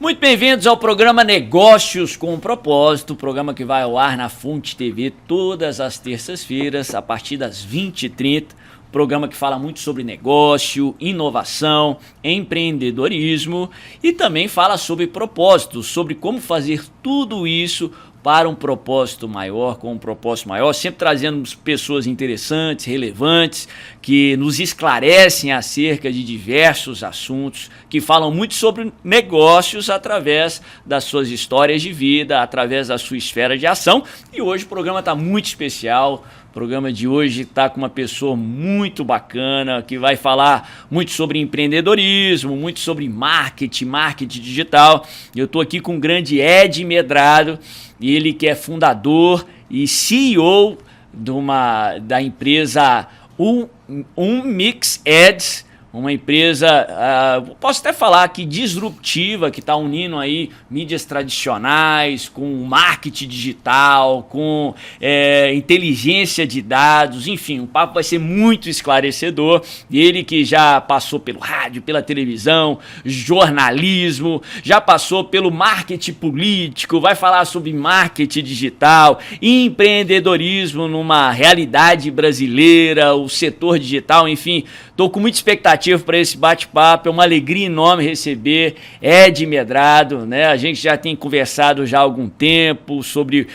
Muito bem-vindos ao programa Negócios com Propósito, programa que vai ao ar na Fonte TV todas as terças-feiras, a partir das 20h30. Programa que fala muito sobre negócio, inovação, empreendedorismo e também fala sobre propósitos, sobre como fazer tudo isso para um propósito maior, com um propósito maior, sempre trazendo pessoas interessantes, relevantes, que nos esclarecem acerca de diversos assuntos, que falam muito sobre negócios através das suas histórias de vida, através da sua esfera de ação. E hoje o programa está muito especial. O programa de hoje está com uma pessoa muito bacana, que vai falar muito sobre empreendedorismo, muito sobre marketing digital. Eu estou aqui com o grande Ed Medrado, ele que é fundador e CEO da empresa Mix Ads, uma empresa, posso até falar que disruptiva, que está unindo aí mídias tradicionais com marketing digital, com inteligência de dados, enfim, o papo vai ser muito esclarecedor. Ele que já passou pelo rádio, pela televisão, jornalismo, já passou pelo marketing político, vai falar sobre marketing digital, empreendedorismo numa realidade brasileira, o setor digital, enfim, estou com muita expectativa para esse bate-papo. É uma alegria enorme receber Ed Medrado, né? A gente já tem conversado já há algum tempo sobre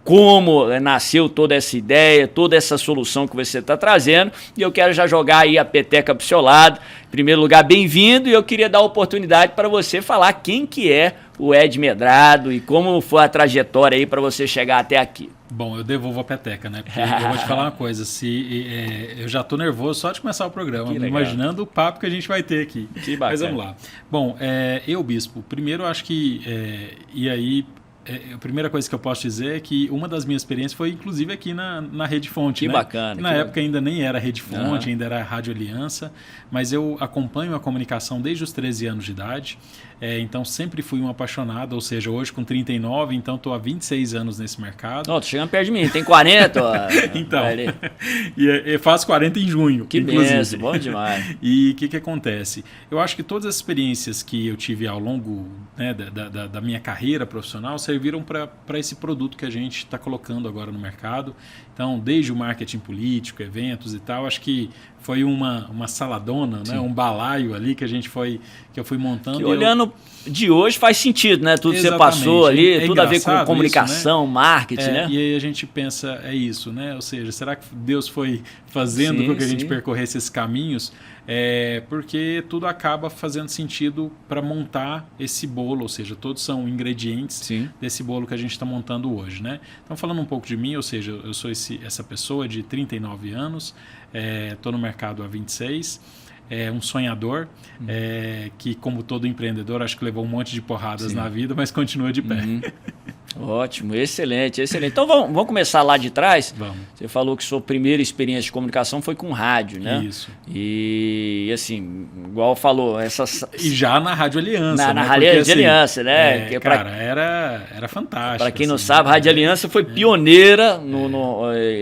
como nasceu toda essa ideia, toda essa solução que você está trazendo, e eu quero já jogar aí a peteca para o seu lado. Em primeiro lugar, bem-vindo, e eu queria dar a oportunidade para você falar quem que é o Ed Medrado e como foi a trajetória aí para você chegar até aqui. Bom, eu devolvo a peteca, né? Porque eu vou te falar uma coisa, eu já tô nervoso só de começar o programa, imaginando o papo que a gente vai ter aqui. Que bacana. Mas vamos lá. Bom, Bispo, primeiro eu acho que, a primeira coisa que eu posso dizer é que uma das minhas experiências foi inclusive aqui na Rede Fonte. Que né? bacana. Que na época ainda nem era Rede Fonte, ainda era Rádio Aliança, mas eu acompanho a comunicação desde os 13 anos de idade, então sempre fui um apaixonado, ou seja, hoje com 39, então estou há 26 anos nesse mercado. Tô chegando perto de mim, tem 40? Então, e faço 40 em junho, que inclusive. Benção, bom demais. E o que acontece? Eu acho que todas as experiências que eu tive ao longo, né, da minha carreira profissional serviram para esse produto que a gente está colocando agora no mercado. Então, desde o marketing político, eventos e tal, acho que foi uma saladona, né? Um balaio ali que eu fui montando. Que olhando de hoje faz sentido, né? Tudo que você passou ali, tudo a ver com comunicação, isso, né? Marketing, né? E aí a gente pensa, isso, né? Ou seja, será que Deus foi fazendo com que a gente percorresse esses caminhos? Porque tudo acaba fazendo sentido para montar esse bolo, ou seja, todos são ingredientes desse bolo que a gente está montando hoje, né? Então, falando um pouco de mim, ou seja, eu sou essa pessoa de 39 anos, estou no mercado há 26, um sonhador, que, como todo empreendedor, acho que levou um monte de porradas na vida, mas continua de pé. Ótimo, excelente. Então vamos começar lá de trás. Vamos. Você falou que sua primeira experiência de comunicação foi com rádio, né? Isso. E assim, igual falou, E já na Rádio Aliança. Na Rádio Aliança, né? Cara, era fantástico. Para quem não sabe, a Rádio Aliança foi pioneira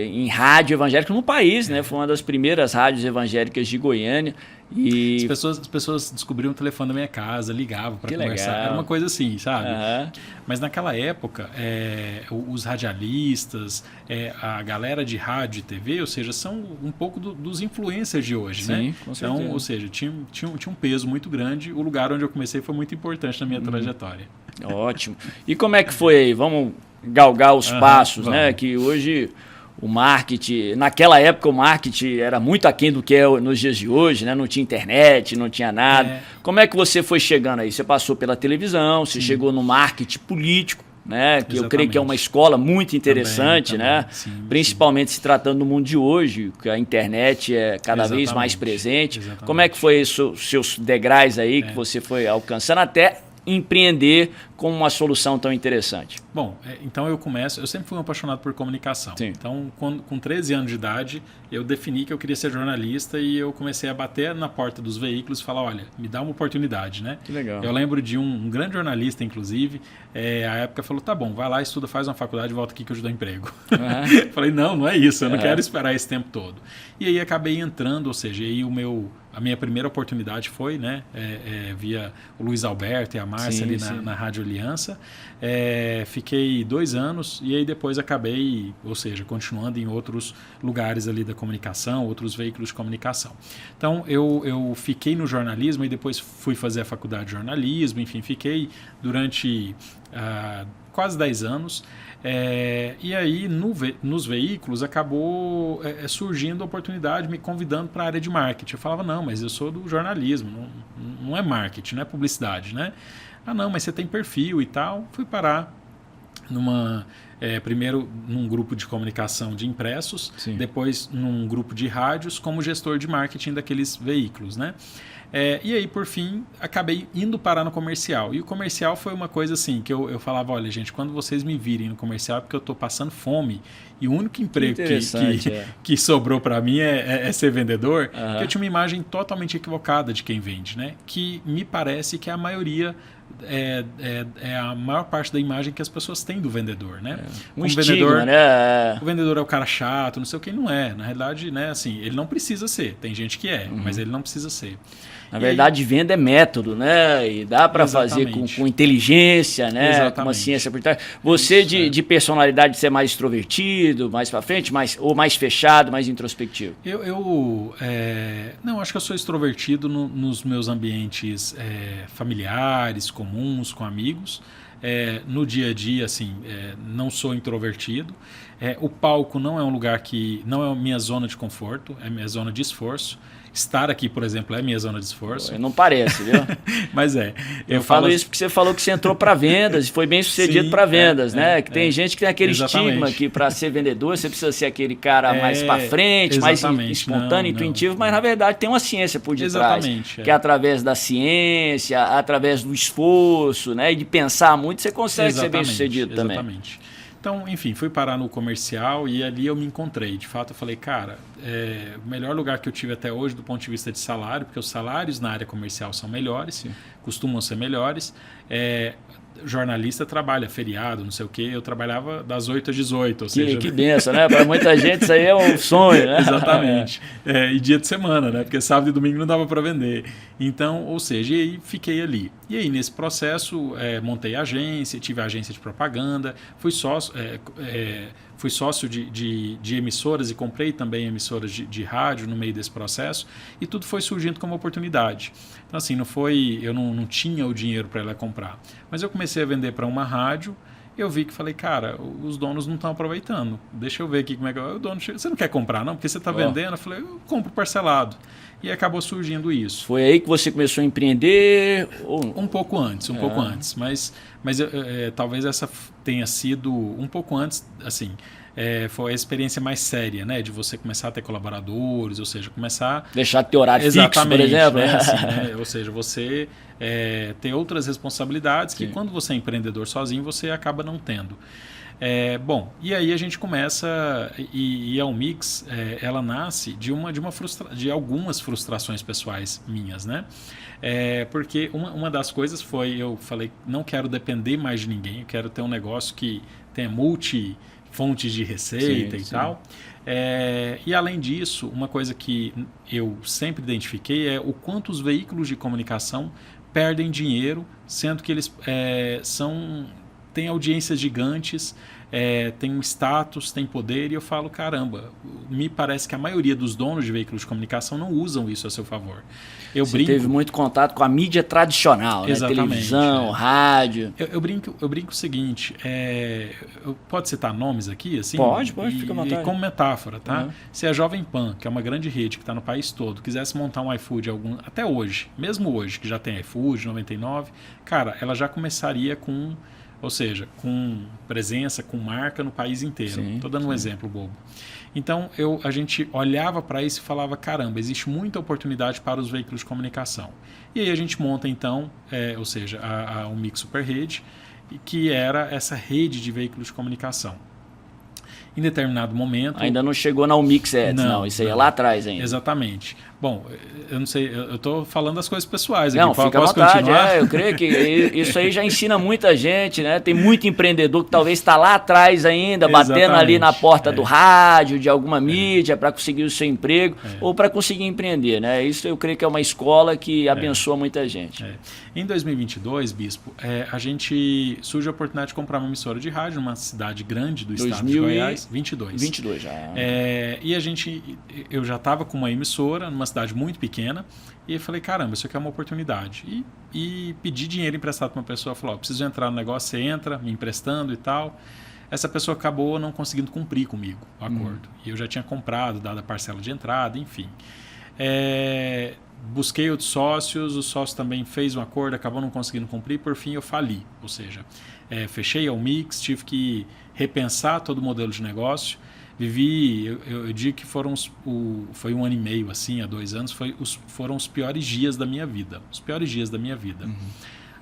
em rádio evangélica no país, né? Foi uma das primeiras rádios evangélicas de Goiânia. E as pessoas descobriam o telefone da minha casa, ligavam para conversar. Legal. Era uma coisa assim, sabe? Mas naquela época, os radialistas, a galera de rádio e TV, ou seja, são um pouco dos influencers de hoje, né? Com certeza. Então, ou seja, tinha um peso muito grande. O lugar onde eu comecei foi muito importante na minha trajetória. Ótimo. E como é que foi aí? Vamos galgar os passos, né? Que hoje o marketing, naquela época o marketing era muito aquém do que é nos dias de hoje, né? Não tinha internet, não tinha nada. Como é que você foi chegando aí? Você passou pela televisão, você chegou no marketing político, né? Que eu creio que é uma escola muito interessante, né? Principalmente se tratando do mundo de hoje, que a internet é cada vez mais presente. Como é que foi os seus degraus aí que você foi alcançando até empreender como uma solução tão interessante? Bom, então eu sempre fui um apaixonado por comunicação. Sim. Então, com 13 anos de idade, eu defini que eu queria ser jornalista e eu comecei a bater na porta dos veículos e falar, olha, me dá uma oportunidade, né? Que legal. Eu lembro de um grande jornalista, inclusive, à época falou, tá bom, vai lá, estuda, faz uma faculdade e volta aqui que eu te dou emprego. Uhum. Falei, não é isso, eu não quero esperar esse tempo todo. E aí acabei entrando, ou seja, aí a minha primeira oportunidade foi, né, via o Luiz Alberto e a Márcia ali na Rádio Aliança. Fiquei 2 anos e aí depois acabei, ou seja, continuando em outros lugares ali da comunicação, outros veículos de comunicação. Então eu fiquei no jornalismo e depois fui fazer a faculdade de jornalismo, enfim, fiquei durante quase 10 anos. E aí nos veículos acabou surgindo a oportunidade, me convidando para a área de marketing. Eu falava, não, mas eu sou do jornalismo, não é marketing, não é publicidade, né? Ah, não, mas você tem perfil e tal. Fui parar primeiro num grupo de comunicação de impressos, Sim. depois num grupo de rádios como gestor de marketing daqueles veículos, né? E aí, por fim, acabei indo parar no comercial. E o comercial foi uma coisa assim, que eu falava, olha, gente, quando vocês me virem no comercial é porque eu estou passando fome. E o único emprego que sobrou para mim é ser vendedor. Porque eu tinha uma imagem totalmente equivocada de quem vende, né? Que me parece que a maioria... É a maior parte da imagem que as pessoas têm do vendedor, né? Um estigma, né? O vendedor é o cara chato, não sei o que, não é. Na realidade, né, assim, ele não precisa ser. Tem gente que mas ele não precisa ser. Na verdade, venda é método, né? E dá para fazer com inteligência, né? Exatamente. Com uma ciência por trás. Você de personalidade, ser mais extrovertido, mais para frente, ou mais fechado, mais introspectivo? Não, acho que eu sou extrovertido nos meus ambientes familiares, comuns, com amigos. No dia a dia, assim, não sou introvertido. O palco não é um lugar não é minha zona de conforto, é minha zona de esforço. Estar aqui, por exemplo, é minha zona de esforço. Não parece, viu? Mas Eu falo isso porque você falou que você entrou para vendas e foi bem sucedido para vendas, né? Que tem gente que tem aquele estigma que para ser vendedor você precisa ser aquele cara mais para frente, mais espontâneo, intuitivo, mas na verdade tem uma ciência por detrás. Que é através da ciência, através do esforço, né? E de pensar muito, você consegue ser bem sucedido também. Exatamente. Então, enfim, fui parar no comercial e ali eu me encontrei. De fato, eu falei, cara, o melhor lugar que eu tive até hoje do ponto de vista de salário, porque os salários na área comercial são melhores, costumam ser melhores. Jornalista trabalha feriado, não sei o quê. Eu trabalhava das 8 às 18. Ou seja, que benção, né? Para muita gente isso aí é um sonho, né? Exatamente. E dia de semana, né? Porque sábado e domingo não dava para vender. Então, ou seja, e aí fiquei ali. E aí, nesse processo, montei a agência, tive a agência de propaganda, fui sócio de emissoras e comprei também emissoras de rádio no meio desse processo e tudo foi surgindo como oportunidade. Então, assim, eu não tinha o dinheiro para ir lá comprar. Mas eu comecei a vender para uma rádio, eu vi que falei, cara, os donos não estão aproveitando. Deixa eu ver aqui como é que o dono chega. Você não quer comprar, não? Porque você está vendendo. Eu falei, eu compro parcelado. E acabou surgindo isso. Foi aí que você começou a empreender? Um pouco antes, pouco antes. Mas talvez essa tenha sido um pouco antes, assim... foi a experiência mais séria, né? De você começar a ter colaboradores, ou seja, começar... Deixar de ter horário fixo, por exemplo. Né? Assim, né? Ou seja, você ter outras responsabilidades que quando você é empreendedor sozinho, você acaba não tendo. Bom, e aí a gente começa, e a Umix, ela nasce de algumas frustrações pessoais minhas, né? Porque uma das coisas foi, eu falei, não quero depender mais de ninguém, eu quero ter um negócio que tenha fontes de receita e tal. E além disso, uma coisa que eu sempre identifiquei é o quanto os veículos de comunicação perdem dinheiro, sendo que eles têm audiências gigantes, têm um status, têm poder, e eu falo, caramba, me parece que a maioria dos donos de veículos de comunicação não usam isso a seu favor. Você teve muito contato com a mídia tradicional, né? Televisão, rádio. Eu brinco o seguinte, pode citar nomes aqui? Assim, pode, fica à vontade. E como metáfora, tá? Se a Jovem Pan, que é uma grande rede que está no país todo, quisesse montar um iFood até hoje, mesmo hoje, que já tem iFood, 99, cara, ela já começaria com presença, com marca no país inteiro. Estou dando um exemplo bobo. Então a gente olhava para isso e falava, caramba, existe muita oportunidade para os veículos de comunicação. E aí a gente monta então, ou seja, a Umix Superrede, que era essa rede de veículos de comunicação. Em determinado momento... Ainda não chegou na Umix Ads, não. Isso aí é lá atrás ainda. Exatamente. Bom, eu não sei, eu estou falando das coisas pessoais aqui. Não, fica à vontade. Eu creio que isso aí já ensina muita gente, né? Tem muito empreendedor que talvez está lá atrás ainda, batendo ali na porta do rádio, de alguma mídia, para conseguir o seu emprego ou para conseguir empreender, né? Isso eu creio que é uma escola que abençoa muita gente. Em 2022, Bispo, surge a oportunidade de comprar uma emissora de rádio numa cidade grande do estado de Goiás. 22 já. E eu já estava com uma emissora numa cidade muito pequena, e eu falei, caramba, isso aqui é uma oportunidade. E pedi dinheiro emprestado para uma pessoa, falou, preciso entrar no negócio, você entra, me emprestando e tal. Essa pessoa acabou não conseguindo cumprir comigo o acordo. E eu já tinha comprado, dado a parcela de entrada, enfim. Busquei outros sócios, o sócio também fez um acordo, acabou não conseguindo cumprir, por fim eu fali. Ou seja, fechei a Umix, tive que repensar todo o modelo de negócio. Eu digo que foi 1 ano e meio, assim, há 2 anos, foram os piores dias da minha vida. Os piores dias da minha vida.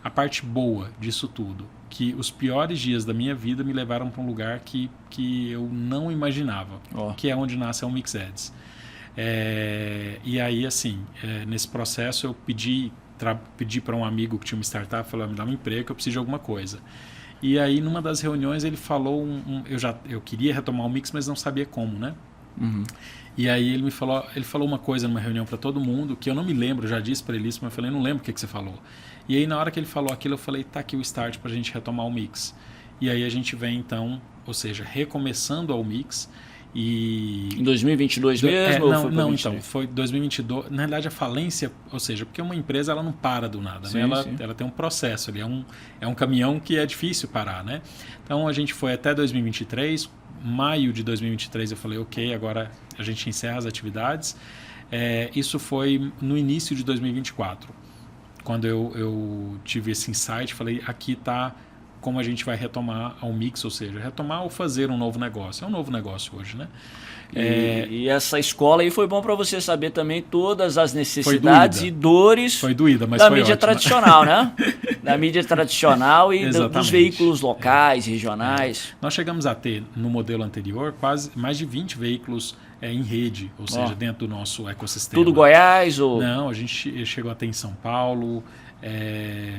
A parte boa disso tudo, que os piores dias da minha vida me levaram para um lugar que eu não imaginava, que é onde nasce a Umix Ads. E aí, assim, nesse processo eu pedi para um amigo que tinha uma startup, falou, me dá um emprego que eu preciso de alguma coisa. E aí, numa das reuniões, ele falou... Eu queria retomar o Mix, mas não sabia como, né? E aí, ele falou uma coisa numa reunião para todo mundo, que eu não me lembro, eu já disse para ele isso, mas eu falei, não lembro o que você falou. E aí, na hora que ele falou aquilo, eu falei, tá aqui o start para a gente retomar o Mix. E aí, a gente vem, então, ou seja, recomeçando ao Mix. Em 2022 mesmo? Então, foi 2022. Na realidade, a falência, ou seja, porque uma empresa ela não para do nada, sim, né? Ela tem um processo, é um caminhão que é difícil parar, né? Então, a gente foi até 2023, maio de 2023 eu falei, ok, agora a gente encerra as atividades. Isso foi no início de 2024, quando eu tive esse insight, falei, aqui está como a gente vai retomar ao Mix, ou seja, retomar ou fazer um novo negócio. É um novo negócio hoje, né? E essa escola aí foi bom para você saber também todas as necessidades e dores da mídia tradicional, né? Da mídia tradicional e dos veículos locais, regionais. Nós chegamos a ter, no modelo anterior, quase mais de 20 veículos em rede, ou seja, dentro do nosso ecossistema. Tudo Goiás? Não, a gente chegou a ter em São Paulo,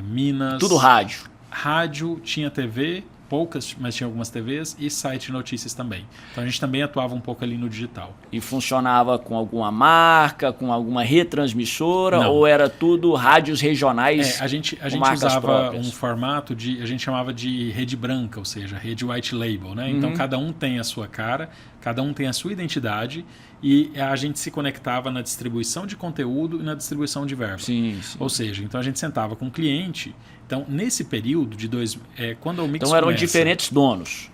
Minas... Tudo rádio. Rádio, tinha TV, poucas, mas tinha algumas TVs, e site de notícias também. Então a gente também atuava um pouco ali no digital. E funcionava com alguma marca, com alguma retransmissora, ou era tudo rádios regionais? A gente usava próprias. Um formato a gente chamava de rede branca, ou seja, rede white label, né? Então cada um tem a sua cara, cada um tem a sua identidade, e a gente se conectava na distribuição de conteúdo e na distribuição de verba. Sim. Ou seja, então a gente sentava com o cliente. Então, nesse período de quando a Umix Então eram diferentes donos.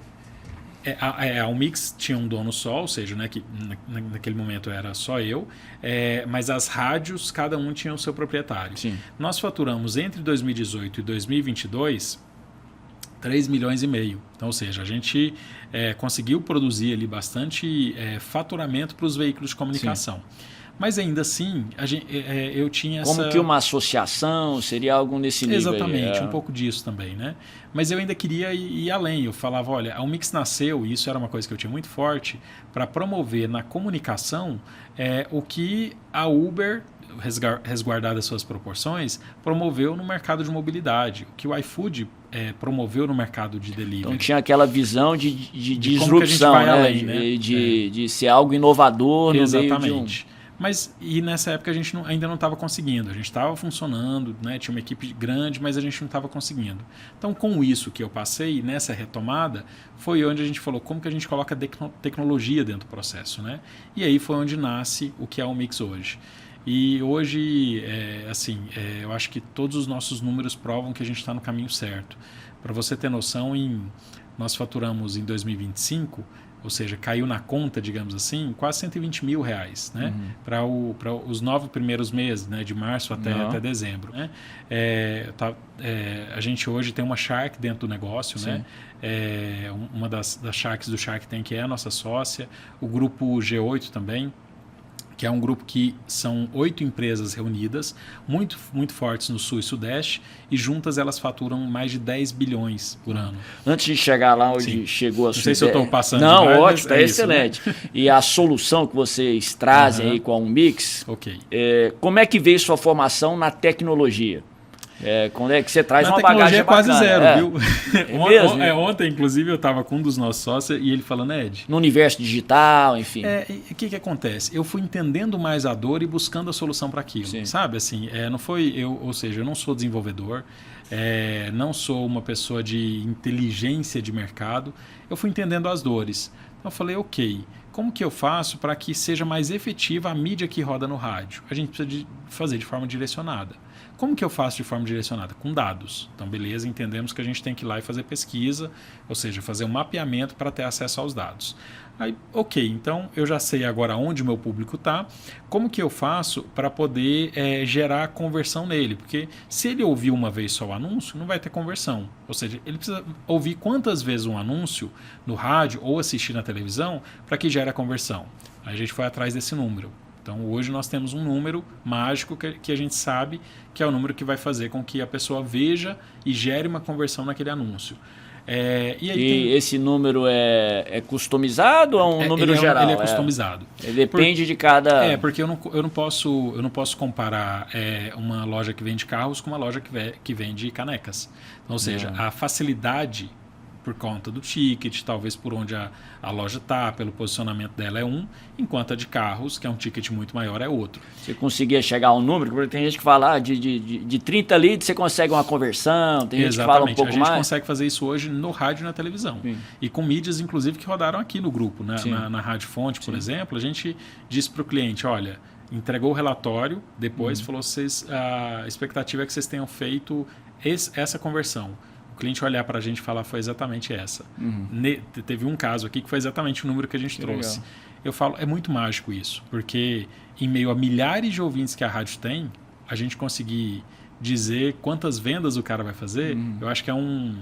A Umix tinha um dono só, ou seja, né, que naquele momento era só eu, mas as rádios, cada um tinha o seu proprietário. Sim. Nós faturamos entre 2018 e 2022 3,5 milhões. Então, ou seja, a gente conseguiu produzir ali bastante faturamento para os veículos de comunicação. Sim. Mas ainda assim, eu tinha essa... Como que uma associação, seria algo nesse nível? Exatamente, um pouco disso também, né? Mas eu ainda queria ir além. Eu falava, olha, a Umix nasceu, e isso era uma coisa que eu tinha muito forte, para promover na comunicação o que a Uber, resguardada as suas proporções, promoveu no mercado de mobilidade, o que o iFood promoveu no mercado de delivery. Então tinha aquela visão de disrupção, né? Além, né? De ser algo inovador no meio de um... E nessa época a gente ainda não estava conseguindo. A gente estava funcionando, né? Tinha uma equipe grande, mas a gente não estava conseguindo. Então, com isso que eu passei, nessa retomada, foi onde a gente falou como que a gente coloca tecnologia dentro do processo, né? E aí foi onde nasce o que é o Mix hoje. E hoje, eu acho que todos os nossos números provam que a gente está no caminho certo. Para você ter noção, nós faturamos em 2025 ou seja, caiu na conta, digamos assim, quase R$120 mil, né? Para os 9 primeiros meses, né? De março até dezembro. Né? A gente hoje tem uma Shark dentro do negócio, né? Uma das Sharks do Shark Tank é a nossa sócia, o grupo G8 também, que é um grupo que são 8 empresas reunidas, muito, muito fortes no Sul e Sudeste, e juntas elas faturam mais de 10 bilhões por ano. Antes de chegar lá onde chegou a sua Não sei se eu estou passando Não, demais, ótimo, está excelente. Isso, né? E a solução que vocês trazem aí com a Unmix, como é que veio sua formação na tecnologia? Quando é que você traz uma bagagem quase bacana, zero, viu? Mesmo? Ontem, inclusive, eu estava com um dos nossos sócios e ele falando, Ed... No universo digital, enfim. O que acontece? Eu fui entendendo mais a dor e buscando a solução para aquilo, sabe? Assim, não foi ou seja, eu não sou desenvolvedor, não sou uma pessoa de inteligência de mercado, eu fui entendendo as dores. Então eu falei, como que eu faço para que seja mais efetiva a mídia que roda no rádio? A gente precisa fazer de forma direcionada. Como que eu faço de forma direcionada? Com dados. Então, beleza, entendemos que a gente tem que ir lá e fazer pesquisa, ou seja, fazer um mapeamento para ter acesso aos dados. Aí, então eu já sei agora onde o meu público está, como que eu faço para poder gerar conversão nele? Porque se ele ouvir uma vez só o anúncio, não vai ter conversão. Ou seja, ele precisa ouvir quantas vezes um anúncio no rádio ou assistir na televisão para que gere a conversão. Aí a gente foi atrás desse número. Então, hoje nós temos um número mágico que a gente sabe que é o número que vai fazer com que a pessoa veja e gere uma conversão naquele anúncio. Esse número é customizado ou é um número geral? Ele é customizado. Ele depende de cada... porque eu não posso comparar uma loja que vende carros com uma loja que vende canecas. Então, ou seja, a facilidade... por conta do ticket, talvez por onde a loja está, pelo posicionamento dela enquanto a de carros, que é um ticket muito maior, é outro. Você conseguia chegar a um número, porque tem gente que fala de 30 leads você consegue uma conversão, tem gente que fala um pouco mais. A gente consegue fazer isso hoje no rádio e na televisão. Sim. E com mídias, inclusive, que rodaram aqui no grupo. Né? Na Rádio Fonte, por exemplo, a gente disse para o cliente, olha, entregou o relatório, depois falou, a expectativa é que vocês tenham feito essa conversão. O cliente olhar para a gente e falar foi exatamente essa. Teve um caso aqui que foi exatamente o número que a gente trouxe. Legal. Eu falo, é muito mágico isso, porque em meio a milhares de ouvintes que a rádio tem, a gente conseguir dizer quantas vendas o cara vai fazer, eu acho que é uma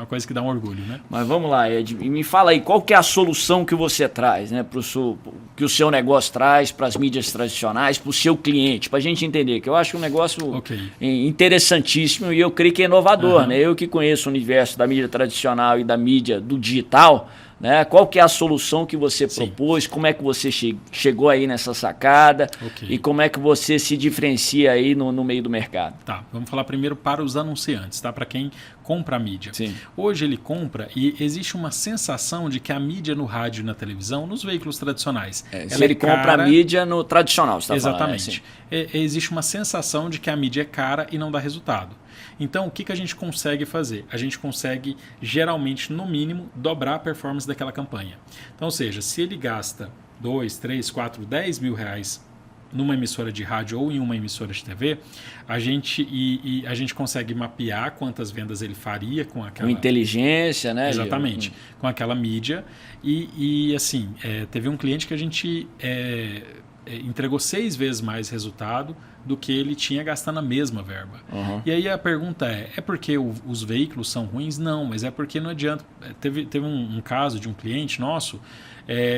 coisa que dá um orgulho, né? Mas vamos lá, Ed, me fala aí, qual que é a solução que você traz, né, que o seu negócio traz para as mídias tradicionais, para o seu cliente, para a gente entender, que eu acho um negócio interessantíssimo e eu creio que é inovador, né? Eu que conheço o universo da mídia tradicional e da mídia do digital, né? Qual que é a solução que você propôs? Como é que você chegou aí nessa sacada? E como é que você se diferencia aí no meio do mercado? Tá, vamos falar primeiro para os anunciantes, tá? Para quem compra a mídia. Sim. Hoje ele compra e existe uma sensação de que a mídia no rádio e na televisão, nos veículos tradicionais, se ele compra a mídia no tradicional, você está falando. Exatamente. Existe uma sensação de que a mídia é cara e não dá resultado. Então, o que a gente consegue fazer? A gente consegue, geralmente, no mínimo, dobrar a performance daquela campanha. Então, ou seja, se ele gasta 2, 3, 4, 10 mil reais numa emissora de rádio ou em uma emissora de TV, a gente consegue mapear quantas vendas ele faria com aquela... Com inteligência, né? Exatamente. Com aquela mídia. Teve um cliente que a gente entregou 6 vezes mais resultado do que ele tinha gastando a mesma verba. E aí a pergunta é porque os veículos são ruins? Não, mas é porque não adianta. Teve um caso de um cliente nosso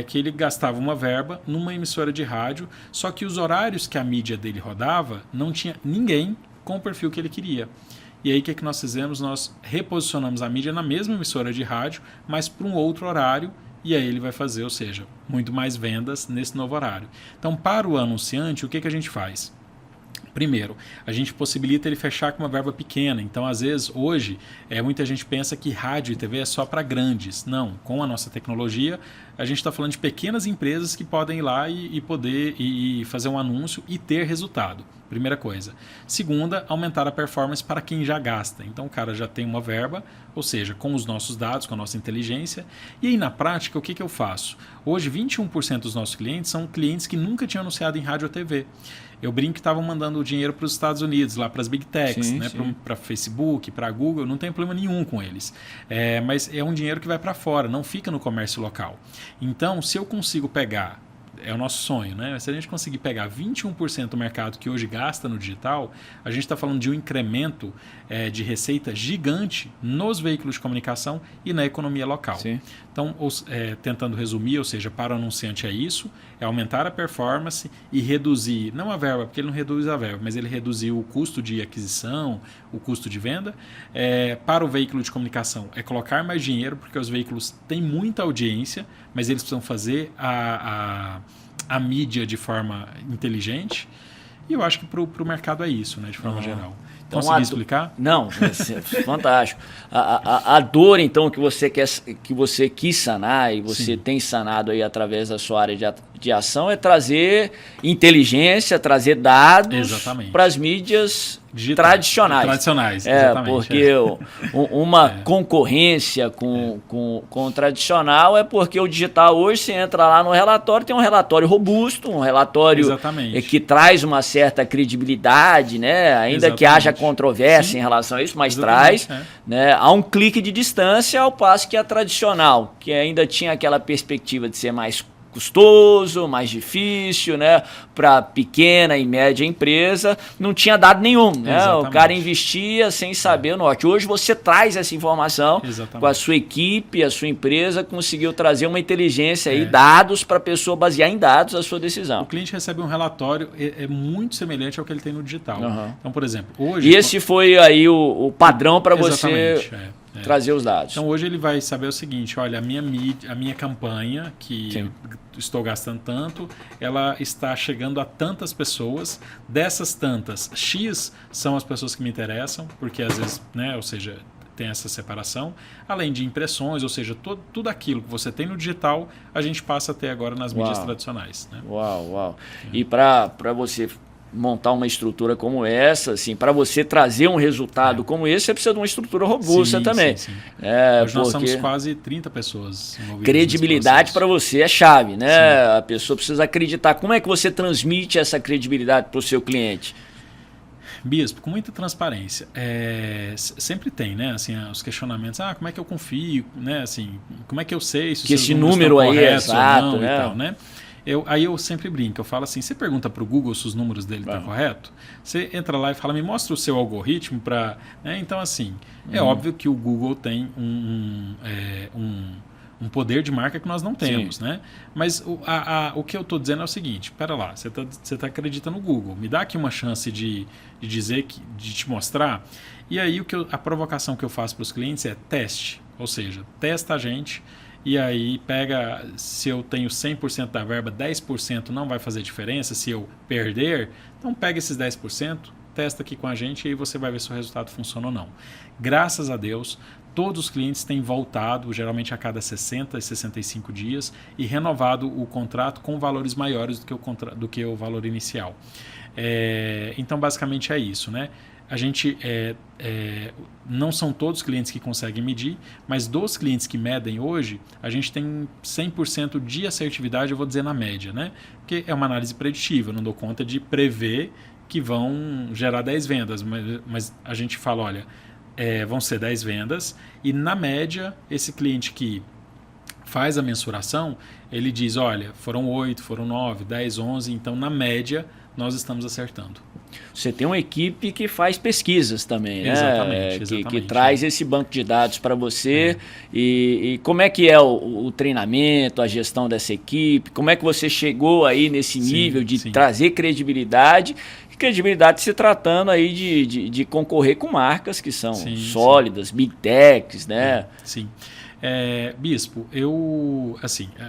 que ele gastava uma verba numa emissora de rádio, só que os horários que a mídia dele rodava, não tinha ninguém com o perfil que ele queria. E aí o que nós fizemos? Nós reposicionamos a mídia na mesma emissora de rádio, mas para um outro horário, e aí ele vai fazer, ou seja, muito mais vendas nesse novo horário. Então, para o anunciante, o que a gente faz? Primeiro, a gente possibilita ele fechar com uma verba pequena. Então, às vezes, hoje, muita gente pensa que rádio e TV é só para grandes. Não, com a nossa tecnologia, a gente está falando de pequenas empresas que podem ir lá e poder fazer um anúncio e ter resultado. Primeira coisa. Segunda, aumentar a performance para quem já gasta. Então, o cara já tem uma verba, ou seja, com os nossos dados, com a nossa inteligência. E aí, na prática, o que eu faço? Hoje, 21% dos nossos clientes são clientes que nunca tinham anunciado em rádio ou TV. eu brinco que estavam mandando o dinheiro para os Estados Unidos, lá para as Big Techs, Sim, né? sim. Para Facebook, para Google, não tem problema nenhum com eles. Mas é um dinheiro que vai para fora, não fica no comércio local. Então, se eu consigo pegar, é o nosso sonho, né? Se a gente conseguir pegar 21% do mercado que hoje gasta no digital, a gente está falando de um incremento de receita gigante nos veículos de comunicação e na economia local. Sim. Então, tentando resumir, ou seja, para o anunciante é isso, é aumentar a performance e reduzir, não a verba, porque ele não reduz a verba, mas ele reduziu o custo de aquisição, o custo de venda. Para o veículo de comunicação é colocar mais dinheiro, porque os veículos têm muita audiência, mas eles precisam fazer a mídia de forma inteligente. E eu acho que para o mercado é isso, né, de forma geral. Então, Consegui explicar? Não, é fantástico. A dor, então, que você quis sanar e você Sim. tem sanado aí através da sua área de ação é trazer inteligência, trazer dados para as mídias tradicionais. Exatamente. Porque uma concorrência com o tradicional é porque o digital hoje você entra lá no relatório, tem um relatório robusto, um relatório que traz uma certa credibilidade, né? Ainda que haja controvérsia em relação a isso, mas traz, né, a um clique de distância, ao passo que a tradicional, que ainda tinha aquela perspectiva de ser mais custoso, mais difícil, né, para pequena e média empresa, não tinha dado nenhum, né? O cara investia sem saber o norte. Hoje você traz essa informação com a sua equipe, a sua empresa conseguiu trazer uma inteligência e dados para a pessoa basear em dados a sua decisão. O cliente recebe um relatório muito semelhante ao que ele tem no digital. Então, por exemplo, hoje... E esse foi aí o padrão para você trazer os dados. Então hoje ele vai saber o seguinte, olha, a minha campanha, que eu estou gastando tanto, ela está chegando a tantas pessoas, dessas tantas, X são as pessoas que me interessam, porque às vezes, né, ou seja, tem essa separação, além de impressões, ou seja, tudo aquilo que você tem no digital, a gente passa a ter agora nas mídias tradicionais. Né? Uau. E para você montar uma estrutura como essa, assim, para você trazer um resultado como esse, você precisa de uma estrutura robusta também. Sim. Hoje nós somos quase 30 pessoas envolvidas. Credibilidade para você é chave, né? A pessoa precisa acreditar. Como é que você transmite essa credibilidade para o seu cliente? Bispo, com muita transparência. Sempre tem, né? Assim, os questionamentos. Como é que eu confio? Né? Assim, como é que eu sei se esse número aí é exato, ou não, e tal, né? Aí eu sempre brinco, eu falo assim, você pergunta para o Google se os números dele estão corretos, você entra lá e fala, me mostra o seu algoritmo para... Né? Então, assim, é óbvio que o Google tem um poder de marca que nós não temos, né? Mas o que eu estou dizendo é o seguinte, espera lá, você tá acreditando no Google, me dá aqui uma chance de dizer, de te mostrar, e aí a provocação que eu faço para os clientes é teste, ou seja, testa a gente. E aí pega, se eu tenho 100% da verba, 10% não vai fazer diferença se eu perder, então pega esses 10%, testa aqui com a gente e aí você vai ver se o resultado funciona ou não. Graças a Deus, todos os clientes têm voltado, geralmente a cada 60 e 65 dias, e renovado o contrato com valores maiores do que o valor inicial. Então, basicamente é isso, né? A gente não são todos os clientes que conseguem medir, mas dos clientes que medem hoje, a gente tem 100% de assertividade, eu vou dizer na média, né? Porque é uma análise preditiva, eu não dou conta de prever que vão gerar 10 vendas, mas a gente fala, olha, vão ser 10 vendas e na média, esse cliente que faz a mensuração, ele diz, olha, foram 8, foram 9, 10, 11, então na média nós estamos acertando. Você tem uma equipe que faz pesquisas também, né? Exatamente. Que traz esse banco de dados para você. E como é que é o treinamento, a gestão dessa equipe? Como é que você chegou aí nesse nível de trazer credibilidade? Credibilidade se tratando aí de concorrer com marcas que são sólidas, big techs, né? Sim. Bispo,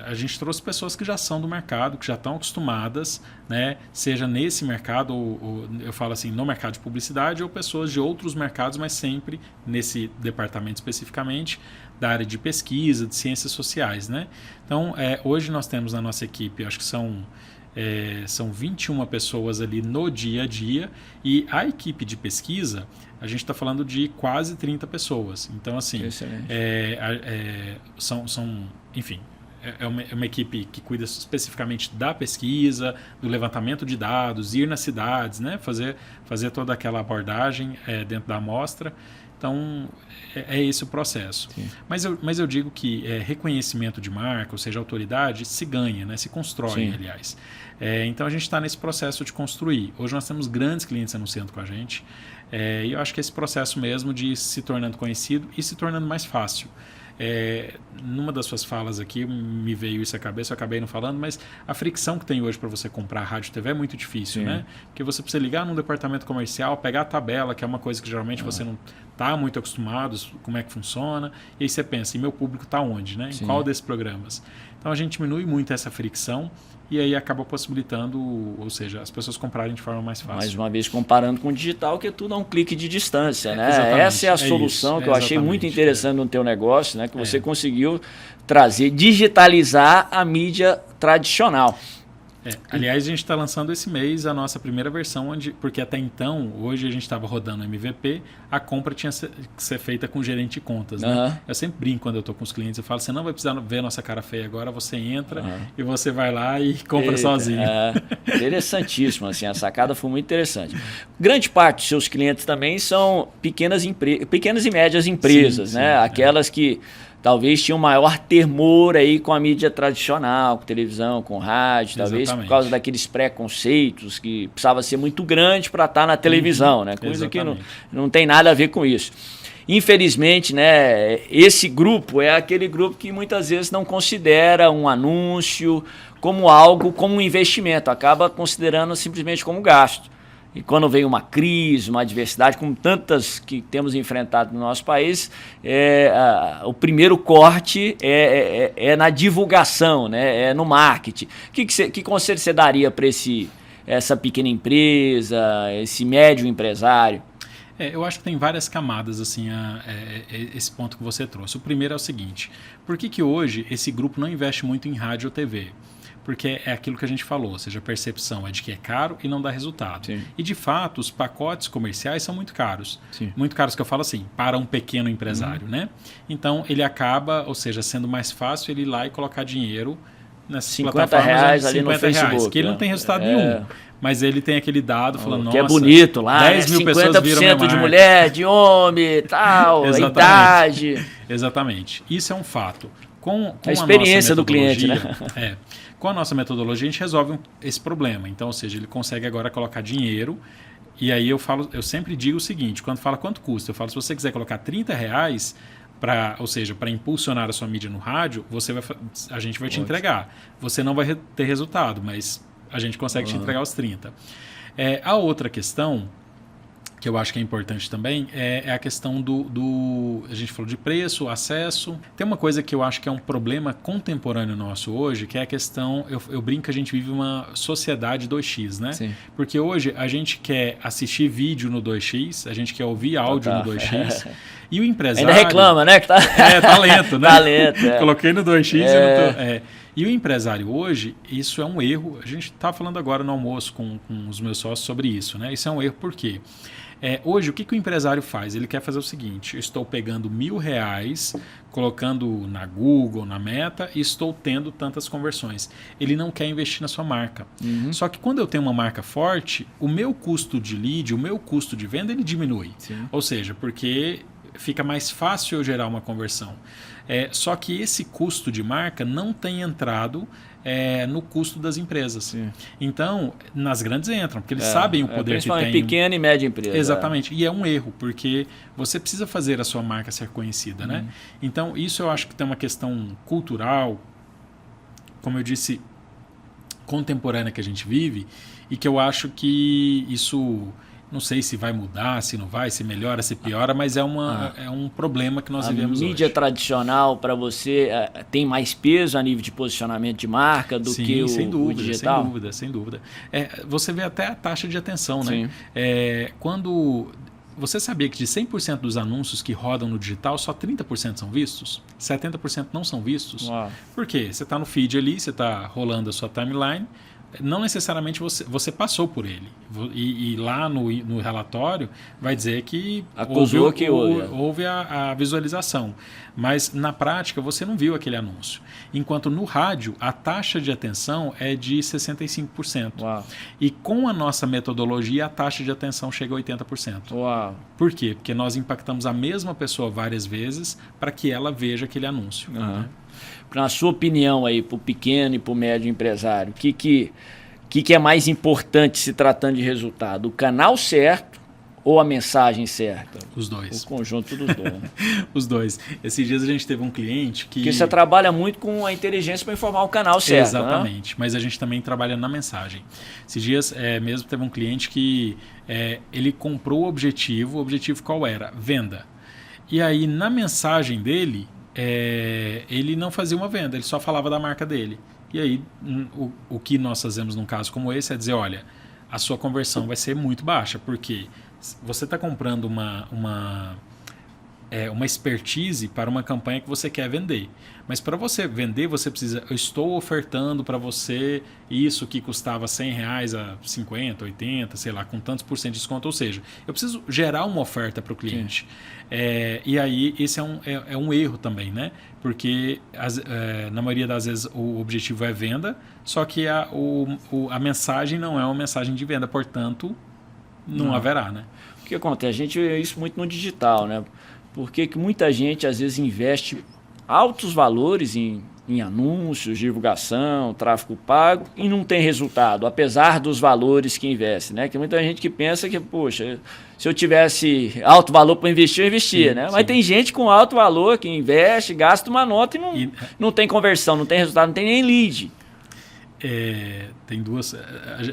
a gente trouxe pessoas que já são do mercado, que já estão acostumadas, né, seja nesse mercado, ou eu falo assim, no mercado de publicidade, ou pessoas de outros mercados, mas sempre nesse departamento especificamente, da área de pesquisa, de ciências sociais, né? Então, hoje nós temos na nossa equipe, acho que são 21 pessoas ali no dia a dia, e a equipe de pesquisa, a gente está falando de quase 30 pessoas. Então, assim, enfim, é uma equipe que cuida especificamente da pesquisa, do levantamento de dados, ir nas cidades, né? Fazer toda aquela abordagem dentro da amostra. Então, é esse o processo. Mas eu digo que reconhecimento de marca, ou seja, autoridade, se ganha, né? Se constrói, Sim. aliás. Então, a gente está nesse processo de construir. Hoje nós temos grandes clientes anunciando com a gente. E eu acho que esse processo mesmo de se tornando conhecido e se tornando mais fácil. Numa das suas falas aqui me veio isso à cabeça, eu acabei não falando, mas a fricção que tem hoje para você comprar rádio e TV é muito difícil, né? Porque você precisa ligar num departamento comercial, pegar a tabela, que é uma coisa que geralmente você não está muito acostumado, como é que funciona, e aí você pensa, e meu público está onde, né? Em qual desses programas? Então a gente diminui muito essa fricção e aí acaba possibilitando, ou seja, as pessoas comprarem de forma mais fácil. Mais uma vez, comparando com o digital, que é tudo a um clique de distância, né? Essa é a solução que eu achei muito interessante no teu negócio, né? Que você conseguiu trazer, digitalizar a mídia tradicional. Aliás, a gente está lançando esse mês a nossa primeira versão, porque até então, hoje a gente estava rodando MVP, a compra tinha que ser feita com o gerente de contas. Né? Eu sempre brinco quando eu estou com os clientes, eu falo, você não vai precisar ver a nossa cara feia agora, você entra e você vai lá e compra sozinho. Interessantíssimo, assim, a sacada foi muito interessante. Grande parte dos seus clientes também são pequenas e médias empresas, sim, né? Aquelas que talvez tinham maior temor aí com a mídia tradicional, com televisão, com rádio, talvez por causa daqueles preconceitos que precisava ser muito grande para estar na televisão, né? Coisa que não tem nada a ver com isso. Infelizmente, né, esse grupo é aquele grupo que muitas vezes não considera um anúncio como algo, como um investimento, acaba considerando simplesmente como gasto. E quando vem uma crise, uma adversidade, como tantas que temos enfrentado no nosso país, o primeiro corte é na divulgação, né? É no marketing. Que conselho você daria para essa pequena empresa, esse médio empresário? Eu acho que tem várias camadas, assim, esse ponto que você trouxe. O primeiro é o seguinte, por que hoje esse grupo não investe muito em rádio ou TV? Porque é aquilo que a gente falou, ou seja, a percepção é de que é caro e não dá resultado. Sim. E, de fato, os pacotes comerciais são muito caros. Sim. Muito caros, que eu falo assim, para um pequeno empresário, né? Então, ele acaba, ou seja, sendo mais fácil ele ir lá e colocar dinheiro nessas plataformas. R$50 ali no Facebook. Que ele não tem resultado nenhum. Mas ele tem aquele dado falando, nossa... Que é bonito lá, 10 mil pessoas viram minha marca. 50% de mulher, de homem, tal, a idade. Exatamente. Isso é um fato. Com a experiência do cliente, né? Com a nossa metodologia, a gente resolve esse problema. Então, ou seja, ele consegue agora colocar dinheiro. E aí eu sempre digo o seguinte, quando fala quanto custa, eu falo, se você quiser colocar R$30, ou seja, para impulsionar a sua mídia no rádio, a gente vai te entregar. Você não vai ter resultado, mas a gente consegue te entregar os 30. A outra questão, que eu acho que é importante também, é a questão a gente falou de preço, acesso. Tem uma coisa que eu acho que é um problema contemporâneo nosso hoje, que é a questão, eu brinco que a gente vive uma sociedade 2x, né? Sim. Porque hoje a gente quer assistir vídeo no 2x, a gente quer ouvir áudio no 2x, e o empresário... Ainda reclama, né? Que tá lento, né? Tá lento, Coloquei no 2x e não tô... E o empresário hoje, isso é um erro, a gente está falando agora no almoço com os meus sócios sobre isso, né? Isso é um erro por quê? Hoje, o que o empresário faz? Ele quer fazer o seguinte, eu estou pegando R$1.000, colocando na Google, na Meta, e estou tendo tantas conversões. Ele não quer investir na sua marca. Só que quando eu tenho uma marca forte, o meu custo de lead, o meu custo de venda, ele diminui. Sim. Ou seja, porque fica mais fácil eu gerar uma conversão. Só que esse custo de marca não tem entrado no custo das empresas. Sim. Então, nas grandes entram, porque eles sabem o poder que tem. Pequena e média empresa. Exatamente. E é um erro, porque você precisa fazer a sua marca ser conhecida. Né? Então, isso eu acho que tem uma questão cultural, como eu disse, contemporânea que a gente vive, e que eu acho que isso... Não sei se vai mudar, se não vai, se melhora, se piora, mas é um problema que nós vivemos hoje. A mídia tradicional, para você, tem mais peso a nível de posicionamento de marca do que o digital? Sem dúvida. Você vê até a taxa de atenção, né? Quando... Você sabia que de 100% dos anúncios que rodam no digital, só 30% são vistos? 70% não são vistos? Uau. Por quê? Você está no feed ali, você está rolando a sua timeline, não necessariamente você passou por ele. E lá no relatório vai dizer que houve a visualização. Mas na prática você não viu aquele anúncio. Enquanto no rádio a taxa de atenção é de 65%. Uau. E com a nossa metodologia a taxa de atenção chega a 80%. Uau. Por quê? Porque nós impactamos a mesma pessoa várias vezes para que ela veja aquele anúncio. Uhum. Né? Na sua opinião aí, para o pequeno e para o médio empresário, o que é mais importante se tratando de resultado? O canal certo ou a mensagem certa? Os dois. O conjunto dos dois. Né? Os dois. Esses dias a gente teve um cliente que... Porque você trabalha muito com a inteligência para informar o canal certo. Exatamente, né? Mas a gente também trabalha na mensagem. Esses dias mesmo teve um cliente que ele comprou o objetivo qual era? Venda. E aí na mensagem dele... ele não fazia uma venda, ele só falava da marca dele. E aí, o que nós fazemos num caso como esse é dizer, olha, a sua conversão vai ser muito baixa, porque você está comprando uma expertise para uma campanha que você quer vender. Mas para você vender, você precisa... Eu estou ofertando para você isso que custava R$100 a 50, 80, sei lá, com tantos % de desconto. Ou seja, eu preciso gerar uma oferta para o cliente. E aí, esse é um erro também, né? Porque na maioria das vezes o objetivo é venda, só que a mensagem não é uma mensagem de venda, portanto, não haverá, né? O que acontece? A gente vê isso muito no digital, né? Porque que muita gente às vezes investe altos valores em anúncios, divulgação, tráfego pago e não tem resultado, apesar dos valores que investe, né? Que muita gente que pensa que, poxa, se eu tivesse alto valor para investir, eu investia, né? Mas tem gente com alto valor que investe, gasta uma nota e não tem conversão, não tem resultado, não tem nem lead. Tem duas...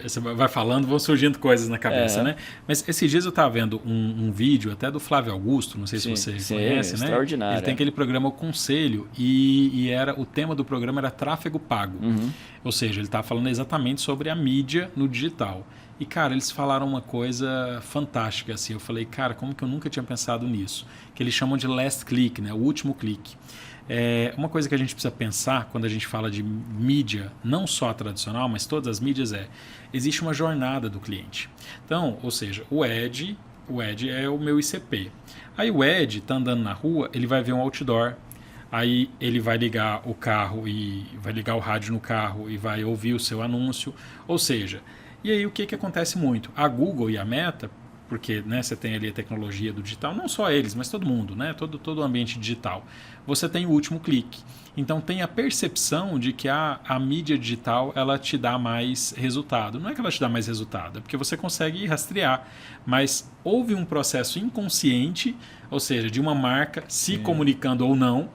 Você vai falando, vão surgindo coisas na cabeça, né? Mas esses dias eu estava vendo um vídeo até do Flávio Augusto, não sei se você conhece, né? Extraordinário. Ele tem aquele programa O Conselho e o tema do programa era tráfego pago. Uhum. Ou seja, ele estava falando exatamente sobre a mídia no digital. E, cara, eles falaram uma coisa fantástica, assim. Eu falei, cara, como que eu nunca tinha pensado nisso? Que eles chamam de last click, né? O último clique. Uma coisa que a gente precisa pensar quando a gente fala de mídia, não só a tradicional, mas todas as mídias, existe uma jornada do cliente. Então, ou seja, o Ed é o meu ICP. Aí o Ed está andando na rua, ele vai ver um outdoor, aí ele vai ligar o carro e vai ligar o rádio no carro e vai ouvir o seu anúncio. Ou seja, e aí o que acontece muito? A Google e a Meta, porque, né, você tem ali a tecnologia do digital, não só eles, mas todo mundo, né, todo o ambiente digital, você tem o último clique. Então tem a percepção de que a mídia digital ela te dá mais resultado. Não é que ela te dá mais resultado, é porque você consegue rastrear, mas houve um processo inconsciente, ou seja, de uma marca se comunicando ou não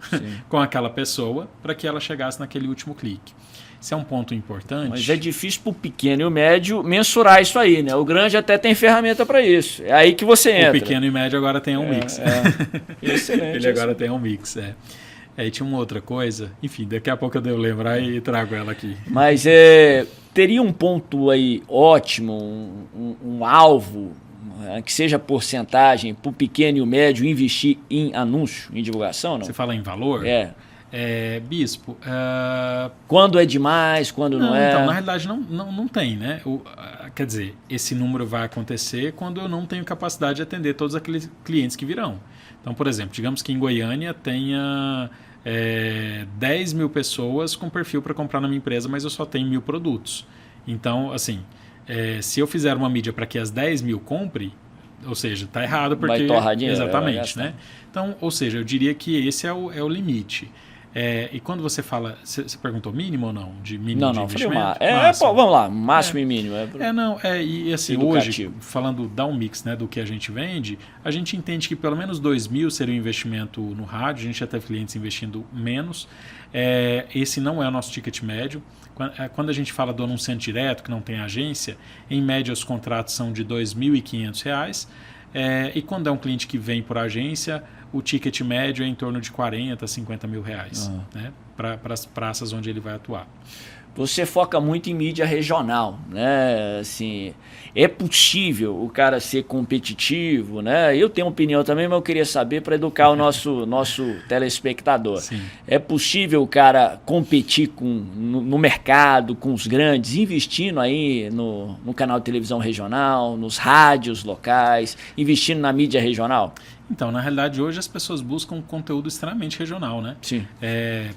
com aquela pessoa para que ela chegasse naquele último clique. Isso é um ponto importante. Mas é difícil para o pequeno e o médio mensurar isso aí, né? O grande até tem ferramenta para isso. É aí que você entra. O pequeno e médio agora tem um mix. Excelente. Ele agora tem um mix, Aí tinha uma outra coisa. Enfim, daqui a pouco eu devo lembrar e trago ela aqui. Mas teria um ponto aí ótimo, um alvo, que seja porcentagem para o pequeno e o médio investir em anúncio, em divulgação, não? Você fala em valor? Bispo... Quando é demais, quando não é? Então, na realidade, não tem, né? Quer dizer, esse número vai acontecer quando eu não tenho capacidade de atender todos aqueles clientes que virão. Então, por exemplo, digamos que em Goiânia tenha 10 mil pessoas com perfil para comprar na minha empresa, mas eu só tenho 1.000 produtos. Então, assim, se eu fizer uma mídia para que as 10 mil compre, ou seja, está errado porque... Vai torrar dinheiro. Exatamente, né? Então, ou seja, eu diria que esse é o limite. E quando você fala... Você perguntou mínimo ou não? De mínimo de investimento? Vamos lá, máximo e mínimo. E assim, educativo. Hoje, falando da um mix, né, do que a gente vende, a gente entende que pelo menos 2.000 seria um investimento no rádio, a gente já teve clientes investindo menos. Esse não é o nosso ticket médio. Quando a gente fala do anunciante direto, que não tem agência, em média os contratos são de R$ 2.500. E quando é um cliente que vem por agência, o ticket médio é em torno de 40, 50 mil reais, né, para as praças onde ele vai atuar. você foca muito em mídia regional, né? Assim, é possível o cara ser competitivo, né? Eu tenho opinião também, mas eu queria saber para educar o nosso telespectador. Sim. É possível o cara competir no mercado, com os grandes, investindo aí no canal de televisão regional, nos rádios locais, investindo na mídia regional? Então, na realidade, hoje as pessoas buscam conteúdo extremamente regional, né? Sim.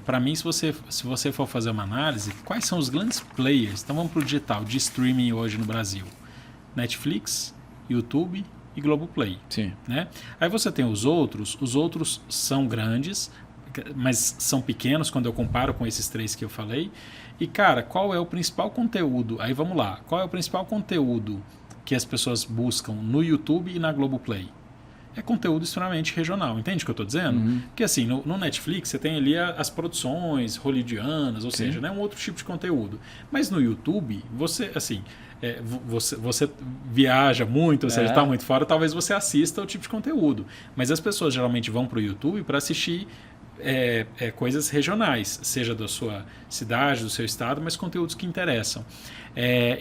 Para mim, se você for fazer uma análise, quais são os grandes players? Então vamos para o digital, de streaming hoje no Brasil. Netflix, YouTube e Globoplay. Sim. Né? Aí você tem os outros são grandes, mas são pequenos quando eu comparo com esses 3 que eu falei. E, cara, qual é o principal conteúdo? Aí vamos lá. Qual é o principal conteúdo que as pessoas buscam no YouTube e na Globoplay? É conteúdo extremamente regional, entende o que eu estou dizendo? Uhum. Porque assim, no Netflix você tem ali as produções hollywoodianas, ou Sim. seja, né, um outro tipo de conteúdo. Mas no YouTube, você viaja muito, ou seja, está muito fora, talvez você assista o tipo de conteúdo. Mas as pessoas geralmente vão para o YouTube para assistir coisas regionais, seja da sua cidade, do seu estado, mas conteúdos que interessam.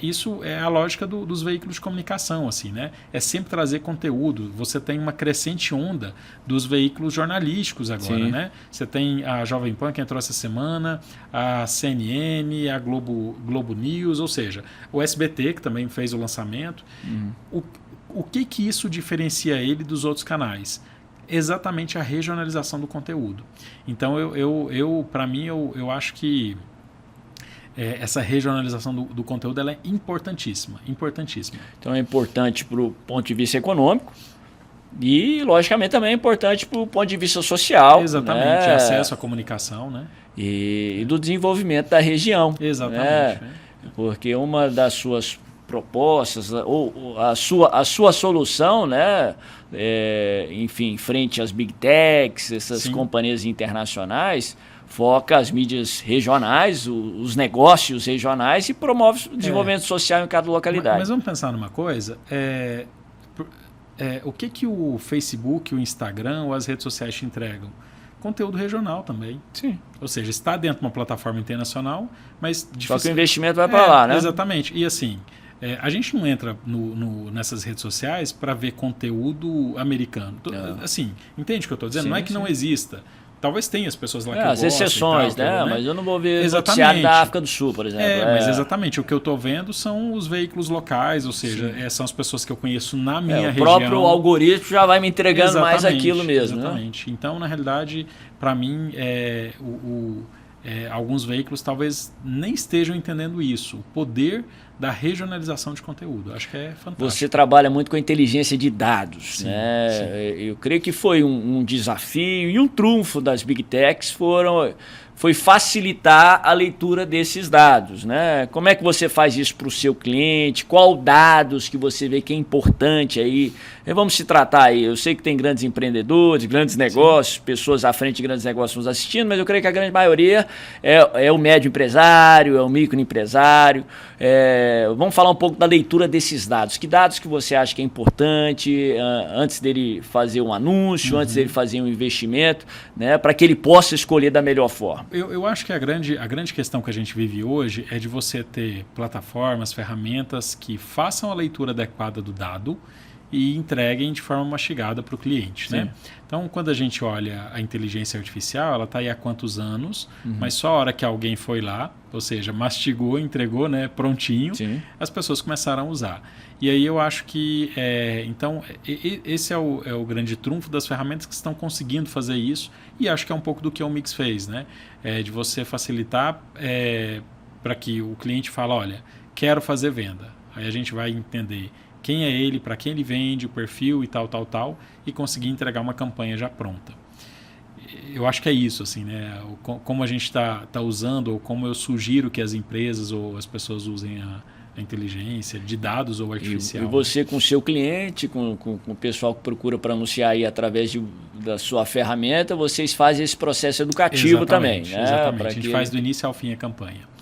Isso é a lógica dos veículos de comunicação, assim, né? É sempre trazer conteúdo. Você tem uma crescente onda dos veículos jornalísticos agora, Sim. né? Você tem a Jovem Pan que entrou essa semana, a CNN, a Globo News, ou seja, o SBT que também fez o lançamento. O que isso diferencia ele dos outros canais? Exatamente a regionalização do conteúdo. Então, para mim, eu acho que essa regionalização do conteúdo ela é importantíssima. Então é importante para o ponto de vista econômico e, logicamente, também é importante para o ponto de vista social. Exatamente, né? acesso à comunicação, né? E do desenvolvimento da região. Exatamente. Né? Porque uma das suas propostas, ou a sua solução, né? Enfim, frente às big techs, essas companhias internacionais, foca as mídias regionais, os negócios regionais e promove o desenvolvimento social em cada localidade. Mas vamos pensar numa coisa, o que o Facebook, o Instagram ou as redes sociais te entregam? Conteúdo regional também. Sim. Ou seja, está dentro de uma plataforma internacional, mas... Só que o investimento vai para lá, né? Exatamente. E assim, a gente não entra nessas redes sociais para ver conteúdo americano. Assim, entende o que eu estou dizendo? Sim, não é que não exista. Talvez tenha as pessoas lá que as exceções, né? Mas eu não vou ver noticiário da África do Sul, por exemplo. Mas exatamente. O que eu estou vendo são os veículos locais, ou seja, são as pessoas que eu conheço na minha região. O próprio algoritmo já vai me entregando mais aquilo mesmo. Exatamente. Né? Então, na realidade, para mim, alguns veículos talvez nem estejam entendendo isso. O poder da regionalização de conteúdo. Acho que é fantástico. Você trabalha muito com a inteligência de dados. Sim, né? sim. Eu creio que foi um desafio e um trunfo das Big Techs foi facilitar a leitura desses dados. Né? Como é que você faz isso para o seu cliente? Qual dados que você vê que é importante aí? Vamos se tratar aí. Eu sei que tem grandes empreendedores, grandes negócios, pessoas à frente de grandes negócios nos assistindo, mas eu creio que a grande maioria é o médio empresário, é o microempresário. Vamos falar um pouco da leitura desses dados. Que dados que você acha que é importante antes dele fazer um anúncio, antes dele fazer um investimento, né, para que ele possa escolher da melhor forma? Eu acho que a grande questão que a gente vive hoje é de você ter plataformas, ferramentas que façam a leitura adequada do dado e entreguem de forma mastigada para o cliente. Né? Então, quando a gente olha a inteligência artificial, ela está aí há quantos anos, mas só a hora que alguém foi lá, ou seja, mastigou, entregou, né, prontinho, as pessoas começaram a usar. E aí eu acho que, esse é o grande trunfo das ferramentas que estão conseguindo fazer isso, e acho que é um pouco do que o Mix fez, né? De você facilitar para que o cliente fale, olha, quero fazer venda. Aí a gente vai entender quem é ele, para quem ele vende, o perfil e tal, e conseguir entregar uma campanha já pronta. Eu acho que é isso, assim, né? Como a gente está usando, ou como eu sugiro que as empresas ou as pessoas usem a inteligência de dados ou artificial. E você com o seu cliente, com o pessoal que procura para anunciar aí através da sua ferramenta, vocês fazem esse processo educativo também. Né? Exatamente, a gente faz do início ao fim a campanha.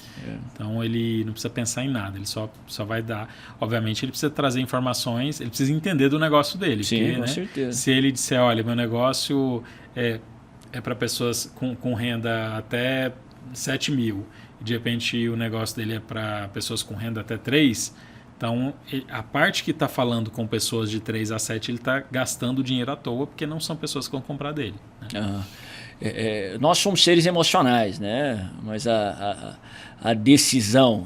Então ele não precisa pensar em nada, ele só vai dar. Obviamente ele precisa trazer informações, ele precisa entender do negócio dele. Sim, porque, com né, certeza. Se ele disser, olha, meu negócio é para pessoas com renda até 7 mil de repente o negócio dele é para pessoas com renda até 3, então a parte que está falando com pessoas de 3 a 7, ele está gastando dinheiro à toa, porque não são pessoas que vão comprar dele. Né? Nós somos seres emocionais, né? Mas a decisão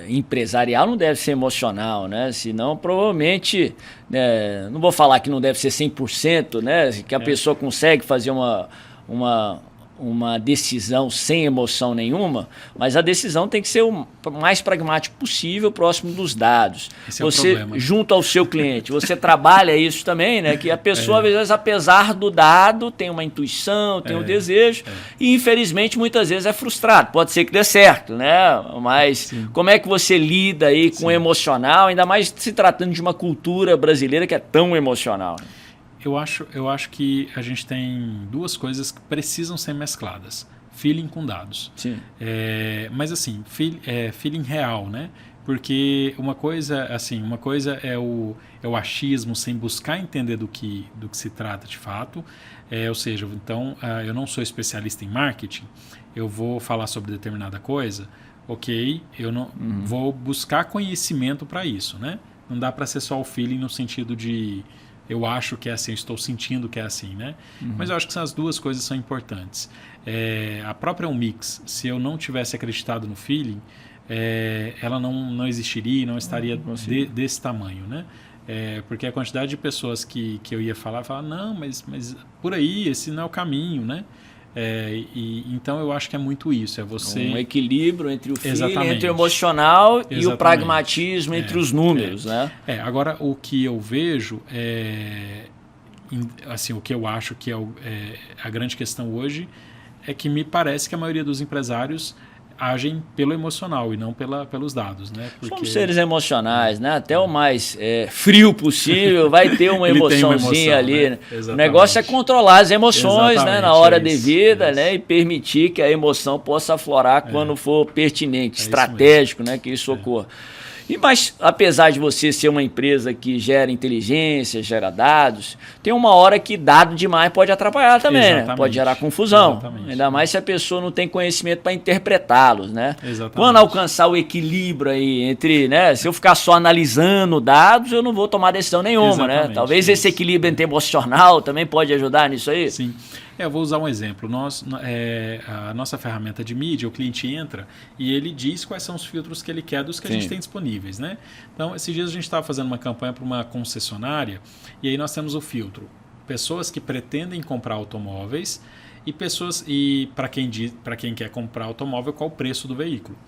empresarial não deve ser emocional, né? Senão, provavelmente, não vou falar que não deve ser 100%, né? Que a pessoa consegue fazer uma decisão sem emoção nenhuma, mas a decisão tem que ser o mais pragmático possível, próximo dos dados. Esse você, é o problema. Junto ao seu cliente, você trabalha isso também, né? Que a pessoa, às vezes, apesar do dado, tem uma intuição, tem um desejo, e infelizmente, muitas vezes é frustrado. Pode ser que dê certo, né? Mas Sim. Como é que você lida aí com o emocional, ainda mais se tratando de uma cultura brasileira que é tão emocional? Eu acho que a gente tem duas coisas que precisam ser mescladas. Feeling com dados. Sim. Mas assim, feeling real, né? Porque uma coisa é o achismo sem buscar entender do que se trata de fato. Ou seja, então, eu não sou especialista em marketing, eu vou falar sobre determinada coisa, ok, eu não vou buscar conhecimento para isso, né? Não dá para ser só o feeling no sentido de eu acho que é assim, estou sentindo que é assim, né? Mas eu acho que essas duas coisas são importantes. A própria Umix, se eu não tivesse acreditado no feeling, ela não existiria e não estaria desse tamanho, né? Porque a quantidade de pessoas que eu ia falar, não, mas por aí, esse não é o caminho, né? Então eu acho que é muito isso, é você... Um equilíbrio entre o feeling, entre o emocional e o pragmatismo entre os números, né? Agora, o que eu vejo, assim, o que eu acho que é a grande questão hoje, é que me parece que a maioria dos empresários agem pelo emocional e não pelos dados, né? Somos seres emocionais, né? Até o mais frio possível vai ter uma emoçãozinha ali. Né? O negócio é controlar as emoções, né? Na hora devida, né? E permitir que a emoção possa aflorar quando for pertinente, estratégico, né? Que isso ocorra. Mas, apesar de você ser uma empresa que gera inteligência, gera dados, tem uma hora que dado demais pode atrapalhar também, né? Pode gerar confusão. Ainda mais se a pessoa não tem conhecimento para interpretá-los, né? Quando alcançar o equilíbrio aí entre, né? Se eu ficar só analisando dados, eu não vou tomar decisão nenhuma, né? Talvez esse equilíbrio entre emocional também pode ajudar nisso aí? Sim. Eu vou usar um exemplo. A nossa ferramenta de mídia, o cliente entra e ele diz quais são os filtros que ele quer dos que a gente tem disponíveis, né? Então, esses dias a gente estava fazendo uma campanha para uma concessionária e aí nós temos o filtro. Pessoas que pretendem comprar automóveis e para quem quer comprar automóvel, qual o preço do veículo.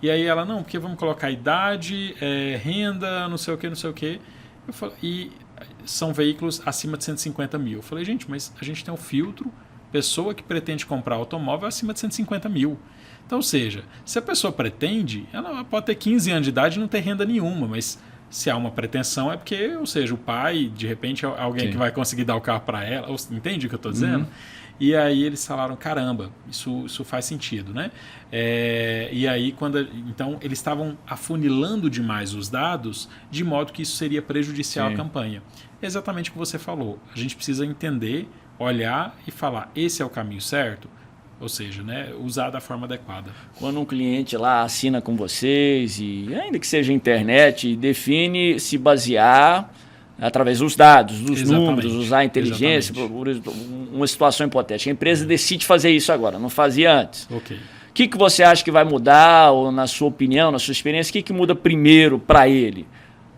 E aí ela, não, porque vamos colocar idade, renda, não sei o que. Eu falei, são veículos acima de 150 mil. Eu falei, gente, mas a gente tem um filtro, pessoa que pretende comprar automóvel acima de 150 mil. Então, ou seja, se a pessoa pretende, ela pode ter 15 anos de idade e não ter renda nenhuma, mas se há uma pretensão é porque, ou seja, o pai, de repente, é alguém que vai conseguir dar o carro para ela, entende o que eu estou dizendo? E aí eles falaram, caramba, isso faz sentido, né? E aí, então, eles estavam afunilando demais os dados, de modo que isso seria prejudicial à campanha. Exatamente o que você falou. A gente precisa entender, olhar e falar, esse é o caminho certo? Ou seja, né, usar da forma adequada. Quando um cliente lá assina com vocês, e ainda que seja internet, define se basear através dos dados, dos números, usar a inteligência, por uma situação hipotética. A empresa decide fazer isso agora, não fazia antes. O que você acha que vai mudar, ou na sua opinião, na sua experiência, o que muda primeiro para ele?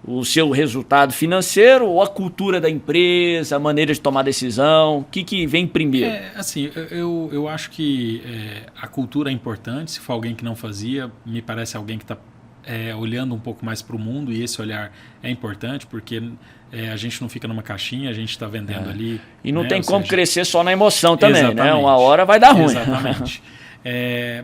O seu resultado financeiro ou a cultura da empresa, a maneira de tomar decisão? O que vem primeiro? Assim, eu acho que a cultura é importante. Se for alguém que não fazia, me parece alguém que está olhando um pouco mais para o mundo, e esse olhar é importante, porque a gente não fica numa caixinha, a gente está vendendo ali. E não tem como crescer só na emoção também, né? Uma hora vai dar ruim. Exatamente.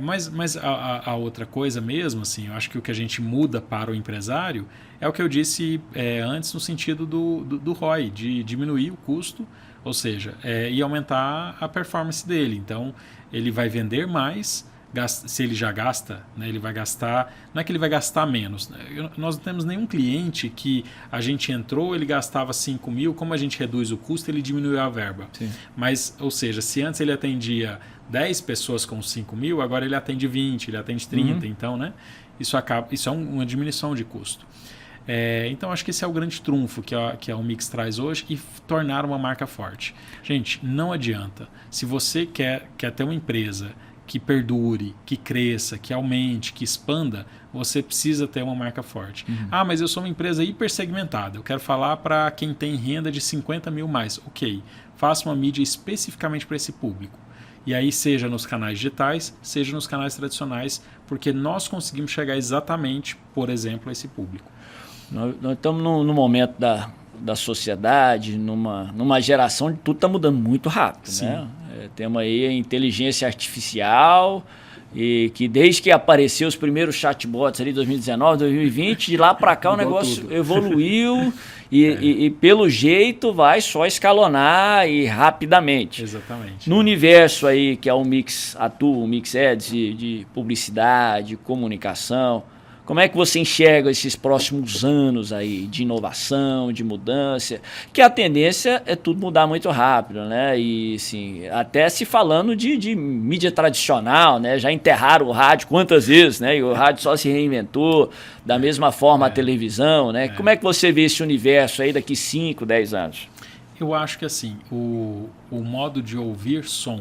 Mas a outra coisa mesmo, assim, eu acho que o que a gente muda para o empresário é o que eu disse antes, no sentido do ROI, de diminuir o custo, ou seja, e aumentar a performance dele. Então, ele vai vender mais, se ele já gasta, né, ele vai gastar, não é que ele vai gastar menos, né? Nós não temos nenhum cliente que a gente entrou, ele gastava 5 mil, como a gente reduz o custo, ele diminuiu a verba. Sim. Mas, ou seja, se antes ele atendia 10 pessoas com 5 mil, agora ele atende 20, ele atende 30, então, né, isso é uma diminuição de custo. Então acho que esse é o grande trunfo que a Umix traz hoje e tornar uma marca forte. Gente, não adianta. Se você quer ter uma empresa que perdure, que cresça, que aumente, que expanda, você precisa ter uma marca forte. Mas eu sou uma empresa hipersegmentada, eu quero falar para quem tem renda de 50 mil mais. Ok, faça uma mídia especificamente para esse público. E aí seja nos canais digitais, seja nos canais tradicionais, porque nós conseguimos chegar exatamente, por exemplo, a esse público. Nós estamos no momento da sociedade, numa geração de tudo está mudando muito rápido. Sim. Né? Temos aí a inteligência artificial, e que desde que apareceu os primeiros chatbots ali em 2019, 2020, de lá para cá o negócio evoluiu e pelo jeito vai só escalonar e rapidamente. Exatamente. No universo aí que a Umix atua, o Umix Ads de publicidade, comunicação, como é que você enxerga esses próximos anos aí de inovação, de mudança? Que a tendência é tudo mudar muito rápido, né? E assim, até se falando de mídia tradicional, né? Já enterraram o rádio quantas vezes, né? E o rádio só se reinventou, da mesma forma a televisão, né? Como é que você vê esse universo aí daqui 5, 10 anos? Eu acho que assim, o modo de ouvir som,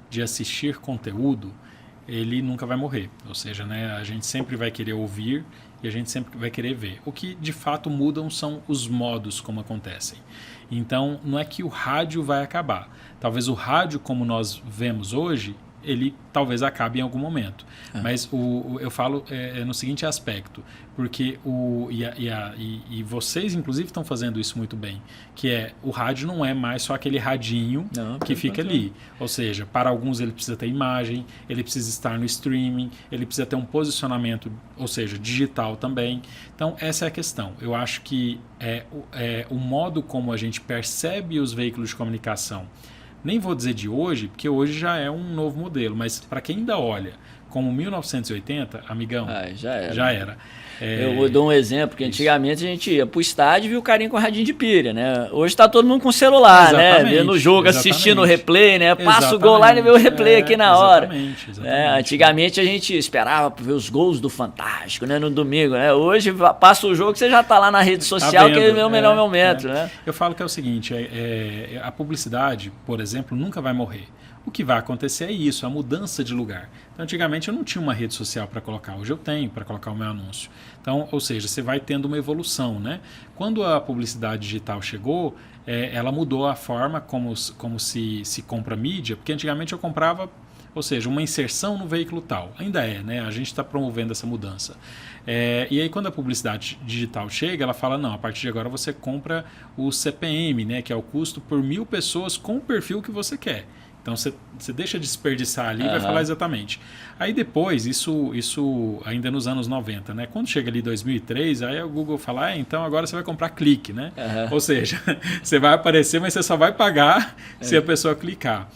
de assistir conteúdo, ele nunca vai morrer. Ou seja, né, a gente sempre vai querer ouvir e a gente sempre vai querer ver. O que de fato mudam são os modos como acontecem. Então, não é que o rádio vai acabar. Talvez o rádio como nós vemos hoje, ele talvez acabe em algum momento. Mas eu falo no seguinte aspecto, porque e vocês inclusive estão fazendo isso muito bem, que é o rádio não é mais só aquele radinho que fica ali. Ou seja, para alguns ele precisa ter imagem, ele precisa estar no streaming, ele precisa ter um posicionamento, ou seja, digital também. Então essa é a questão. Eu acho que o modo como a gente percebe os veículos de comunicação, nem vou dizer de hoje, porque hoje já é um novo modelo, mas para quem ainda olha como 1980, amigão, já era. Eu dou um exemplo, que antigamente a gente ia pro estádio e via o carinha com radinho de pilha, né? Hoje tá todo mundo com celular, né? Vendo o jogo, assistindo o replay, né? Passa o gol lá e vê o replay aqui na hora. Antigamente a gente esperava pra ver os gols do Fantástico, né? No domingo, né? Hoje passa o jogo, você já tá lá na rede social, que é o melhor momento, né? Eu falo que é o seguinte, a publicidade, por exemplo, nunca vai morrer. O que vai acontecer é isso, a mudança de lugar. Então, antigamente eu não tinha uma rede social para colocar, hoje eu tenho para colocar o meu anúncio. Então, ou seja, você vai tendo uma evolução, né? Quando a publicidade digital chegou, ela mudou a forma como se compra mídia, porque antigamente eu comprava, ou seja, uma inserção no veículo tal. Ainda né? A gente está promovendo essa mudança. E aí quando a publicidade digital chega, ela fala, não, a partir de agora você compra o CPM, né? Que é o custo por 1.000 pessoas com o perfil que você quer. Então você deixa de desperdiçar ali e vai falar exatamente. Aí depois, isso ainda nos anos 90, né? Quando chega ali 2003, aí o Google fala, então agora você vai comprar clique, né? Ou seja, você vai aparecer, mas você só vai pagar se a pessoa clicar.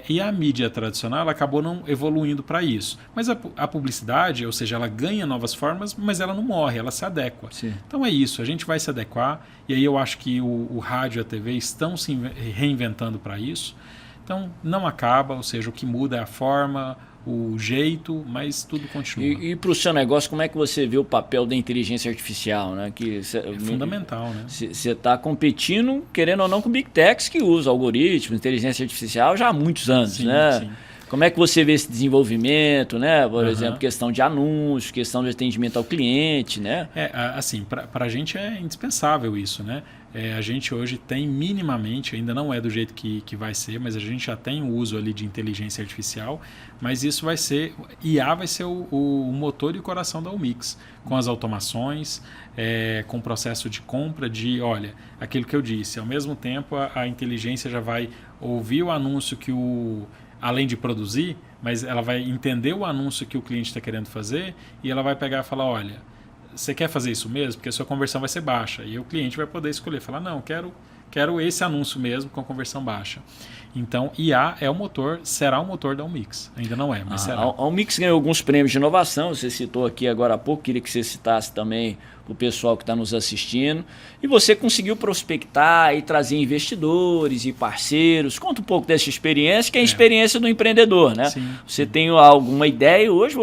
E a mídia tradicional ela acabou não evoluindo para isso. Mas a publicidade, ou seja, ela ganha novas formas, mas ela não morre, ela se adequa. Sim. Então é isso, a gente vai se adequar. E aí eu acho que o rádio e a TV estão se reinventando para isso. Então não acaba, ou seja, o que muda é a forma, o jeito, mas tudo continua. E para o seu negócio, como é que você vê o papel da inteligência artificial? Né? É fundamental, né? Você está competindo, querendo ou não, com Big Techs que usam algoritmos, inteligência artificial já há muitos anos, sim, né? Sim. Como é que você vê esse desenvolvimento, né? Por exemplo, questão de anúncios, questão de atendimento ao cliente, né? Assim, para a gente é indispensável isso, né? A gente hoje tem minimamente, ainda não é do jeito que vai ser, mas a gente já tem o uso ali de inteligência artificial, mas isso vai ser, IA vai ser o motor e o coração da Umix, com as automações, com o processo de compra, olha, aquilo que eu disse, ao mesmo tempo a inteligência já vai ouvir o anúncio que além de produzir, mas ela vai entender o anúncio que o cliente está querendo fazer e ela vai pegar e falar, olha, você quer fazer isso mesmo? Porque a sua conversão vai ser baixa. E o cliente vai poder escolher, falar, não, quero quero esse anúncio mesmo com conversão baixa. Então, IA é o motor, será o motor da Almix. Ainda não é, mas será. A Almix ganhou alguns prêmios de inovação, você citou aqui agora há pouco, queria que você citasse também o pessoal que está nos assistindo. E você conseguiu prospectar e trazer investidores e parceiros. Conta um pouco dessa experiência, que é a experiência do empreendedor, né? Sim. Você tem alguma ideia, hoje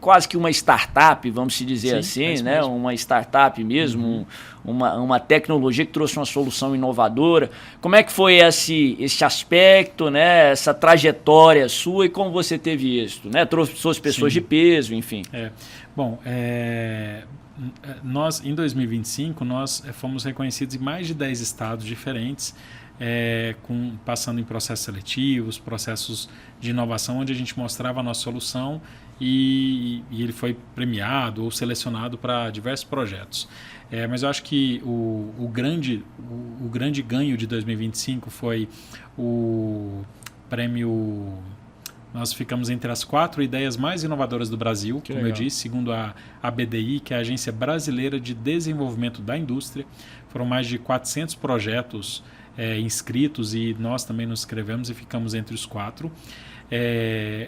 quase que uma startup, vamos se dizer assim, né? Mesmo. Uma startup mesmo, uma tecnologia que trouxe uma solução inovadora. Como é que foi esse aspecto, né? Essa trajetória sua e como você teve isso, né? Trouxe pessoas de peso, enfim. Bom, nós, em 2025, nós fomos reconhecidos em mais de 10 estados diferentes, passando em processos seletivos, processos de inovação, onde a gente mostrava a nossa solução e ele foi premiado ou selecionado para diversos projetos. Mas eu acho que o grande ganho de 2025 foi o prêmio... Nós ficamos entre as 4 ideias mais inovadoras do Brasil, como eu disse, segundo a ABDI, que é a Agência Brasileira de Desenvolvimento da Indústria. Foram mais de 400 projetos inscritos e nós também nos inscrevemos e ficamos entre os 4.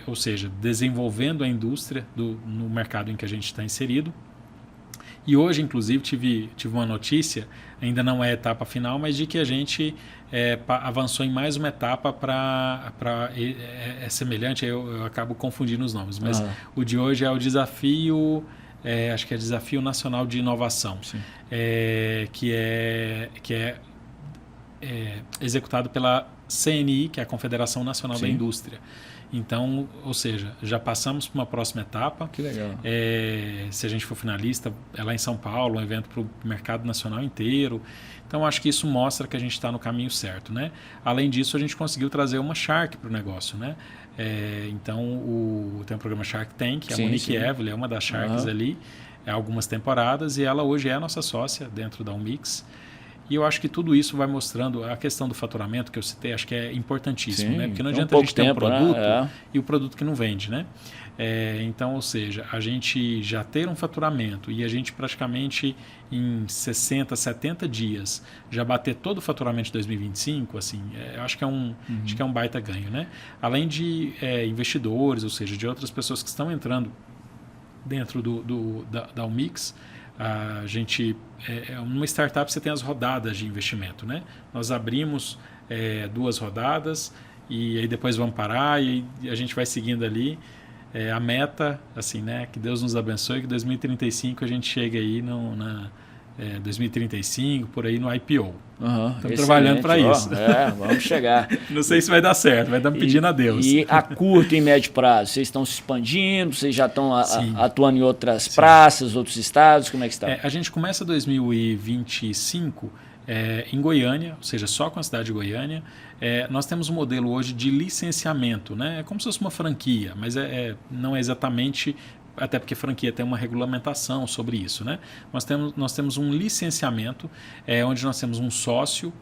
Ou seja, desenvolvendo a indústria no mercado em que a gente está inserido. E hoje, inclusive, tive uma notícia, ainda não é a etapa final, mas de que a gente avançou em mais uma etapa é semelhante, eu acabo confundindo os nomes, mas o de hoje é o desafio, acho que é Desafio Nacional de Inovação, que é executado pela CNI, que é a Confederação Nacional da Indústria. Então, ou seja, já passamos para uma próxima etapa. Que legal. Se a gente for finalista, é lá em São Paulo, um evento para o mercado nacional inteiro. Então, acho que isso mostra que a gente está no caminho certo, né? Além disso, a gente conseguiu trazer uma Shark para o negócio, né? Então, tem o programa Shark Tank, a Monique Evelyn é uma das Sharks ali, há algumas temporadas, e ela hoje é a nossa sócia dentro da Almix. E eu acho que tudo isso vai mostrando a questão do faturamento que eu citei, acho que é importantíssimo, né? Porque não adianta a gente ter um produto e o produto que não vende, né? Então, ou seja, a gente já ter um faturamento e a gente praticamente em 60, 70 dias já bater todo o faturamento de 2025, assim, eu acho que acho que é um baita ganho, né? Além de investidores, ou seja, de outras pessoas que estão entrando dentro da Almix. A gente, numa startup você tem as rodadas de investimento, né? Nós abrimos 2 rodadas e aí depois vamos parar e a gente vai seguindo ali. A meta, assim, né? Que Deus nos abençoe, que 2035 a gente chegue aí 2035, por aí no IPO. Estamos trabalhando para isso. Vamos chegar. Não sei se vai dar certo, vai dar pedindo a Deus. E a curto e médio prazo, vocês estão se expandindo, vocês já estão atuando em outras praças, outros estados, como é que está? A gente começa 2025 em Goiânia, ou seja, só com a cidade de Goiânia. Nós temos um modelo hoje de licenciamento, né? É como se fosse uma franquia, mas não é exatamente... Até porque franquia tem uma regulamentação sobre isso, né? Nós temos um licenciamento onde nós temos um sócio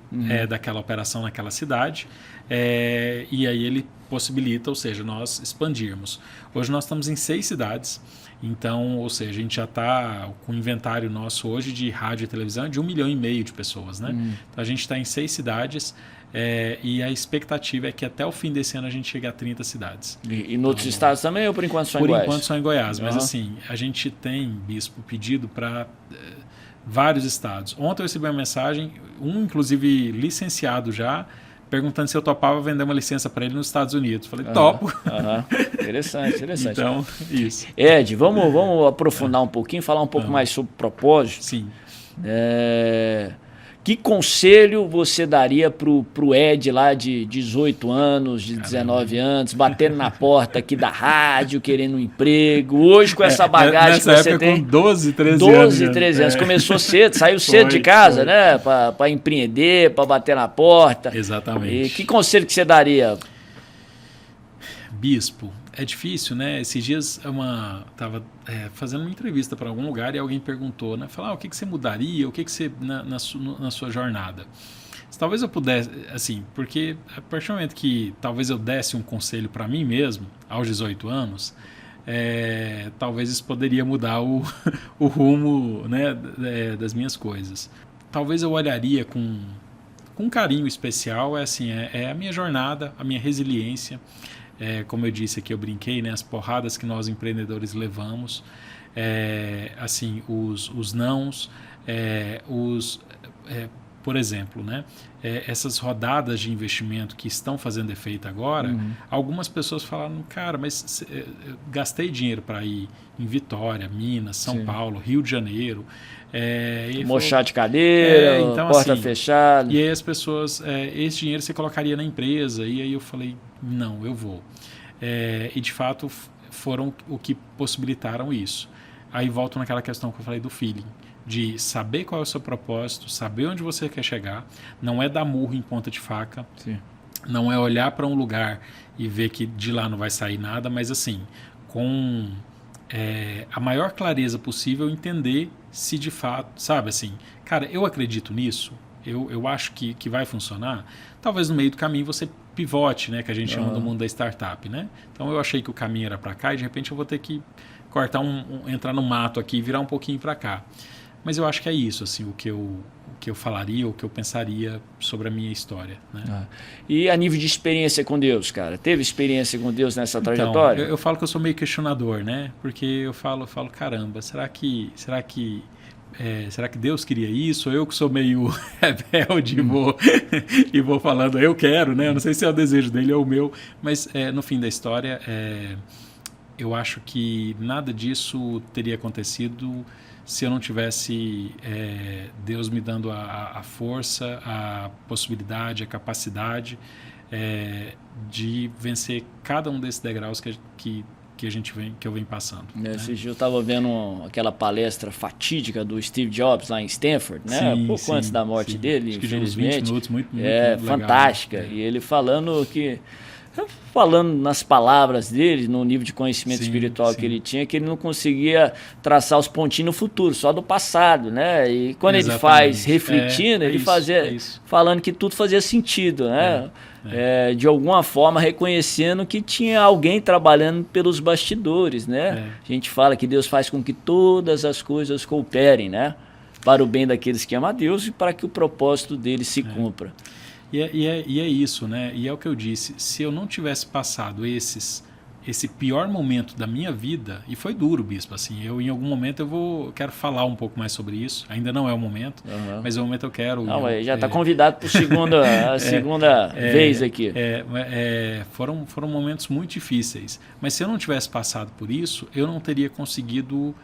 daquela operação naquela cidade e aí ele possibilita, ou seja, nós expandirmos. Hoje nós estamos em 6 cidades, então, ou seja, a gente já está com o inventário nosso hoje de rádio e televisão de 1,5 milhão de pessoas, né? Então a gente está em 6 cidades. E a expectativa é que até o fim desse ano a gente chegue a 30 cidades. E em outros estados também ou por enquanto só em Goiás? Por enquanto só em Goiás, mas assim, a gente tem, Bispo, pedido para vários estados. Ontem eu recebi uma mensagem, inclusive licenciado já, perguntando se eu topava vender uma licença para ele nos Estados Unidos. Falei, topo. Interessante. Então, isso. Ed, vamos aprofundar um pouquinho, falar um pouco mais sobre propósito. Sim. Que conselho você daria pro Ed lá de 18 anos, de 19 anos, batendo na porta aqui da rádio, querendo um emprego, hoje com essa bagagem que você tem? Com 12, 13 12, 13 anos. Começou cedo, saiu cedo de casa, né? Para empreender, para bater na porta. Exatamente. E que conselho que você daria? Bispo, é difícil, né? Esses dias estava fazendo uma entrevista para algum lugar e alguém perguntou, né? Falar, o que você mudaria, o que você na sua jornada? Talvez eu pudesse, assim, porque a partir do momento que talvez eu desse um conselho para mim mesmo, aos 18 anos, talvez isso poderia mudar o rumo, né, das minhas coisas. Talvez eu olharia com com carinho especial, é a minha jornada, a minha resiliência. Como eu disse aqui, eu brinquei, né, as porradas que nós empreendedores levamos, os nãos, por exemplo, né, essas rodadas de investimento que estão fazendo efeito agora, algumas pessoas falaram, cara, mas eu gastei dinheiro para ir em Vitória, Minas, São Paulo, Rio de Janeiro. Mochar de cadeira, então, porta fechada. E aí as pessoas, esse dinheiro você colocaria na empresa? E aí eu falei, não, eu vou. E de fato foram o que possibilitaram isso. Aí volto naquela questão que eu falei do feeling, de saber qual é o seu propósito, saber onde você quer chegar, não é dar murro em ponta de faca, não é olhar para um lugar e ver que de lá não vai sair nada, mas assim, com a maior clareza possível, entender se de fato, sabe assim, cara, eu acredito nisso, eu acho que vai funcionar. Talvez no meio do caminho você pivote, né, que a gente chama do mundo da startup, né? Então eu achei que o caminho era para cá e de repente eu vou ter que cortar entrar no mato aqui e virar um pouquinho para cá. Mas eu acho que é isso, assim, o que eu falaria, o que eu pensaria sobre a minha história, né? E a nível de experiência com Deus, cara? Teve experiência com Deus nessa trajetória? Eu falo que eu sou meio questionador, né? Porque eu falo, caramba, será que Deus queria isso? Ou eu que sou meio rebelde e vou falando, eu quero, né? Eu não sei se é o desejo dele ou o meu, mas no fim da história, eu acho que nada disso teria acontecido se eu não tivesse Deus me dando a força, a possibilidade, a capacidade de vencer cada um desses degraus que eu venho passando. Esse dia eu estava vendo aquela palestra fatídica do Steve Jobs lá em Stanford, né? Pouco antes da morte dele, acho que infelizmente. 20 minutos, muito fantástica. Legal, né? E ele falando nas palavras dele, no nível de conhecimento espiritual que ele tinha, que ele não conseguia traçar os pontinhos no futuro, só do passado, né? E quando ele faz refletindo, ele fazia falando que tudo fazia sentido, né? De alguma forma reconhecendo que tinha alguém trabalhando pelos bastidores, né? A gente fala que Deus faz com que todas as coisas cooperem, né? Para o bem daqueles que amam a Deus e para que o propósito dele se cumpra. E é isso, né? E é o que eu disse, se eu não tivesse passado esse pior momento da minha vida, e foi duro, Bispo, assim, em algum momento eu quero falar um pouco mais sobre isso, ainda não é o momento, mas no momento eu quero... Não, já está convidado para a segunda vez aqui. Foram momentos muito difíceis, mas se eu não tivesse passado por isso, eu não teria conseguido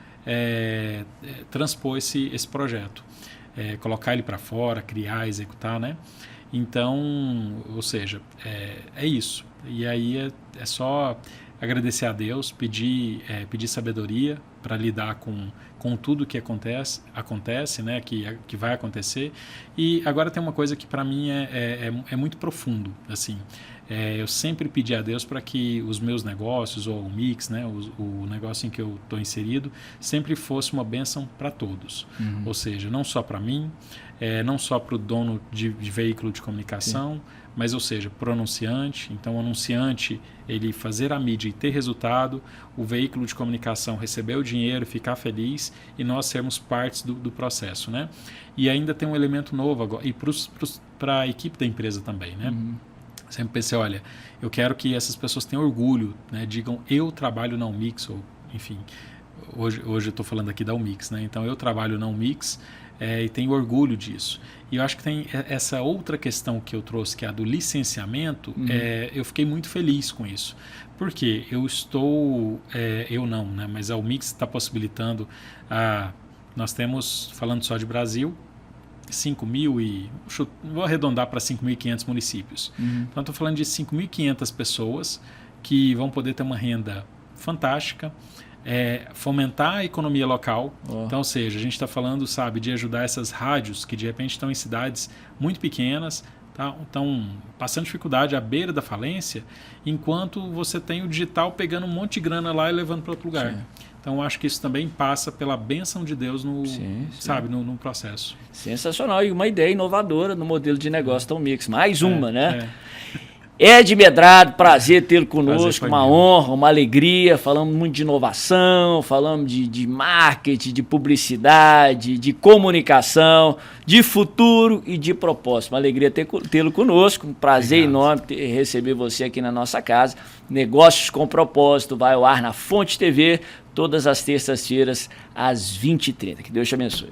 transpor esse projeto, colocar ele para fora, criar, executar, né? Então, ou seja, é isso. E aí é só agradecer a Deus, pedir sabedoria para lidar com tudo que acontece, né, que vai acontecer. E agora tem uma coisa que para mim é muito profundo, assim. Eu sempre pedi a Deus para que os meus negócios, ou o Mix, né, o negócio em que eu estou inserido, sempre fosse uma bênção para todos. Ou seja, não só para mim, não só para o dono de veículo de comunicação, mas, ou seja, para o anunciante. Então, o anunciante, ele fazer a mídia e ter resultado, o veículo de comunicação receber o dinheiro, ficar feliz e nós sermos partes do processo, né? E ainda tem um elemento novo agora, e para a equipe da empresa também, né? Sempre pensei, olha, eu quero que essas pessoas tenham orgulho, né? Digam, eu trabalho na Umix, ou enfim, hoje eu estou falando aqui da Umix, né? Então eu trabalho na Umix e tenho orgulho disso. E eu acho que tem essa outra questão que eu trouxe, que é a do licenciamento, eu fiquei muito feliz com isso. Porque eu estou, eu não, né? Mas a Umix está possibilitando, nós temos, falando só de Brasil, 5.000 vou arredondar para 5.500 municípios. Então, estou falando de 5.500 pessoas que vão poder ter uma renda fantástica, fomentar a economia local. Então, ou seja, a gente está falando, sabe, de ajudar essas rádios que de repente estão em cidades muito pequenas, estão passando dificuldade à beira da falência, enquanto você tem o digital pegando um monte de grana lá e levando para outro lugar. Sim. Então, acho que isso também passa pela bênção de Deus sabe, no processo. Sensacional. E uma ideia inovadora no modelo de negócio da Umix. Mais uma, né? Ed Medrado, prazer tê-lo conosco, uma honra, uma alegria. Falamos muito de inovação, falamos de marketing, de publicidade, de comunicação, de futuro e de propósito. Uma alegria tê-lo conosco, um prazer enorme receber você aqui na nossa casa. Negócios com Propósito vai ao ar na Fonte TV, todas as terças-feiras, às 20h30. Que Deus te abençoe.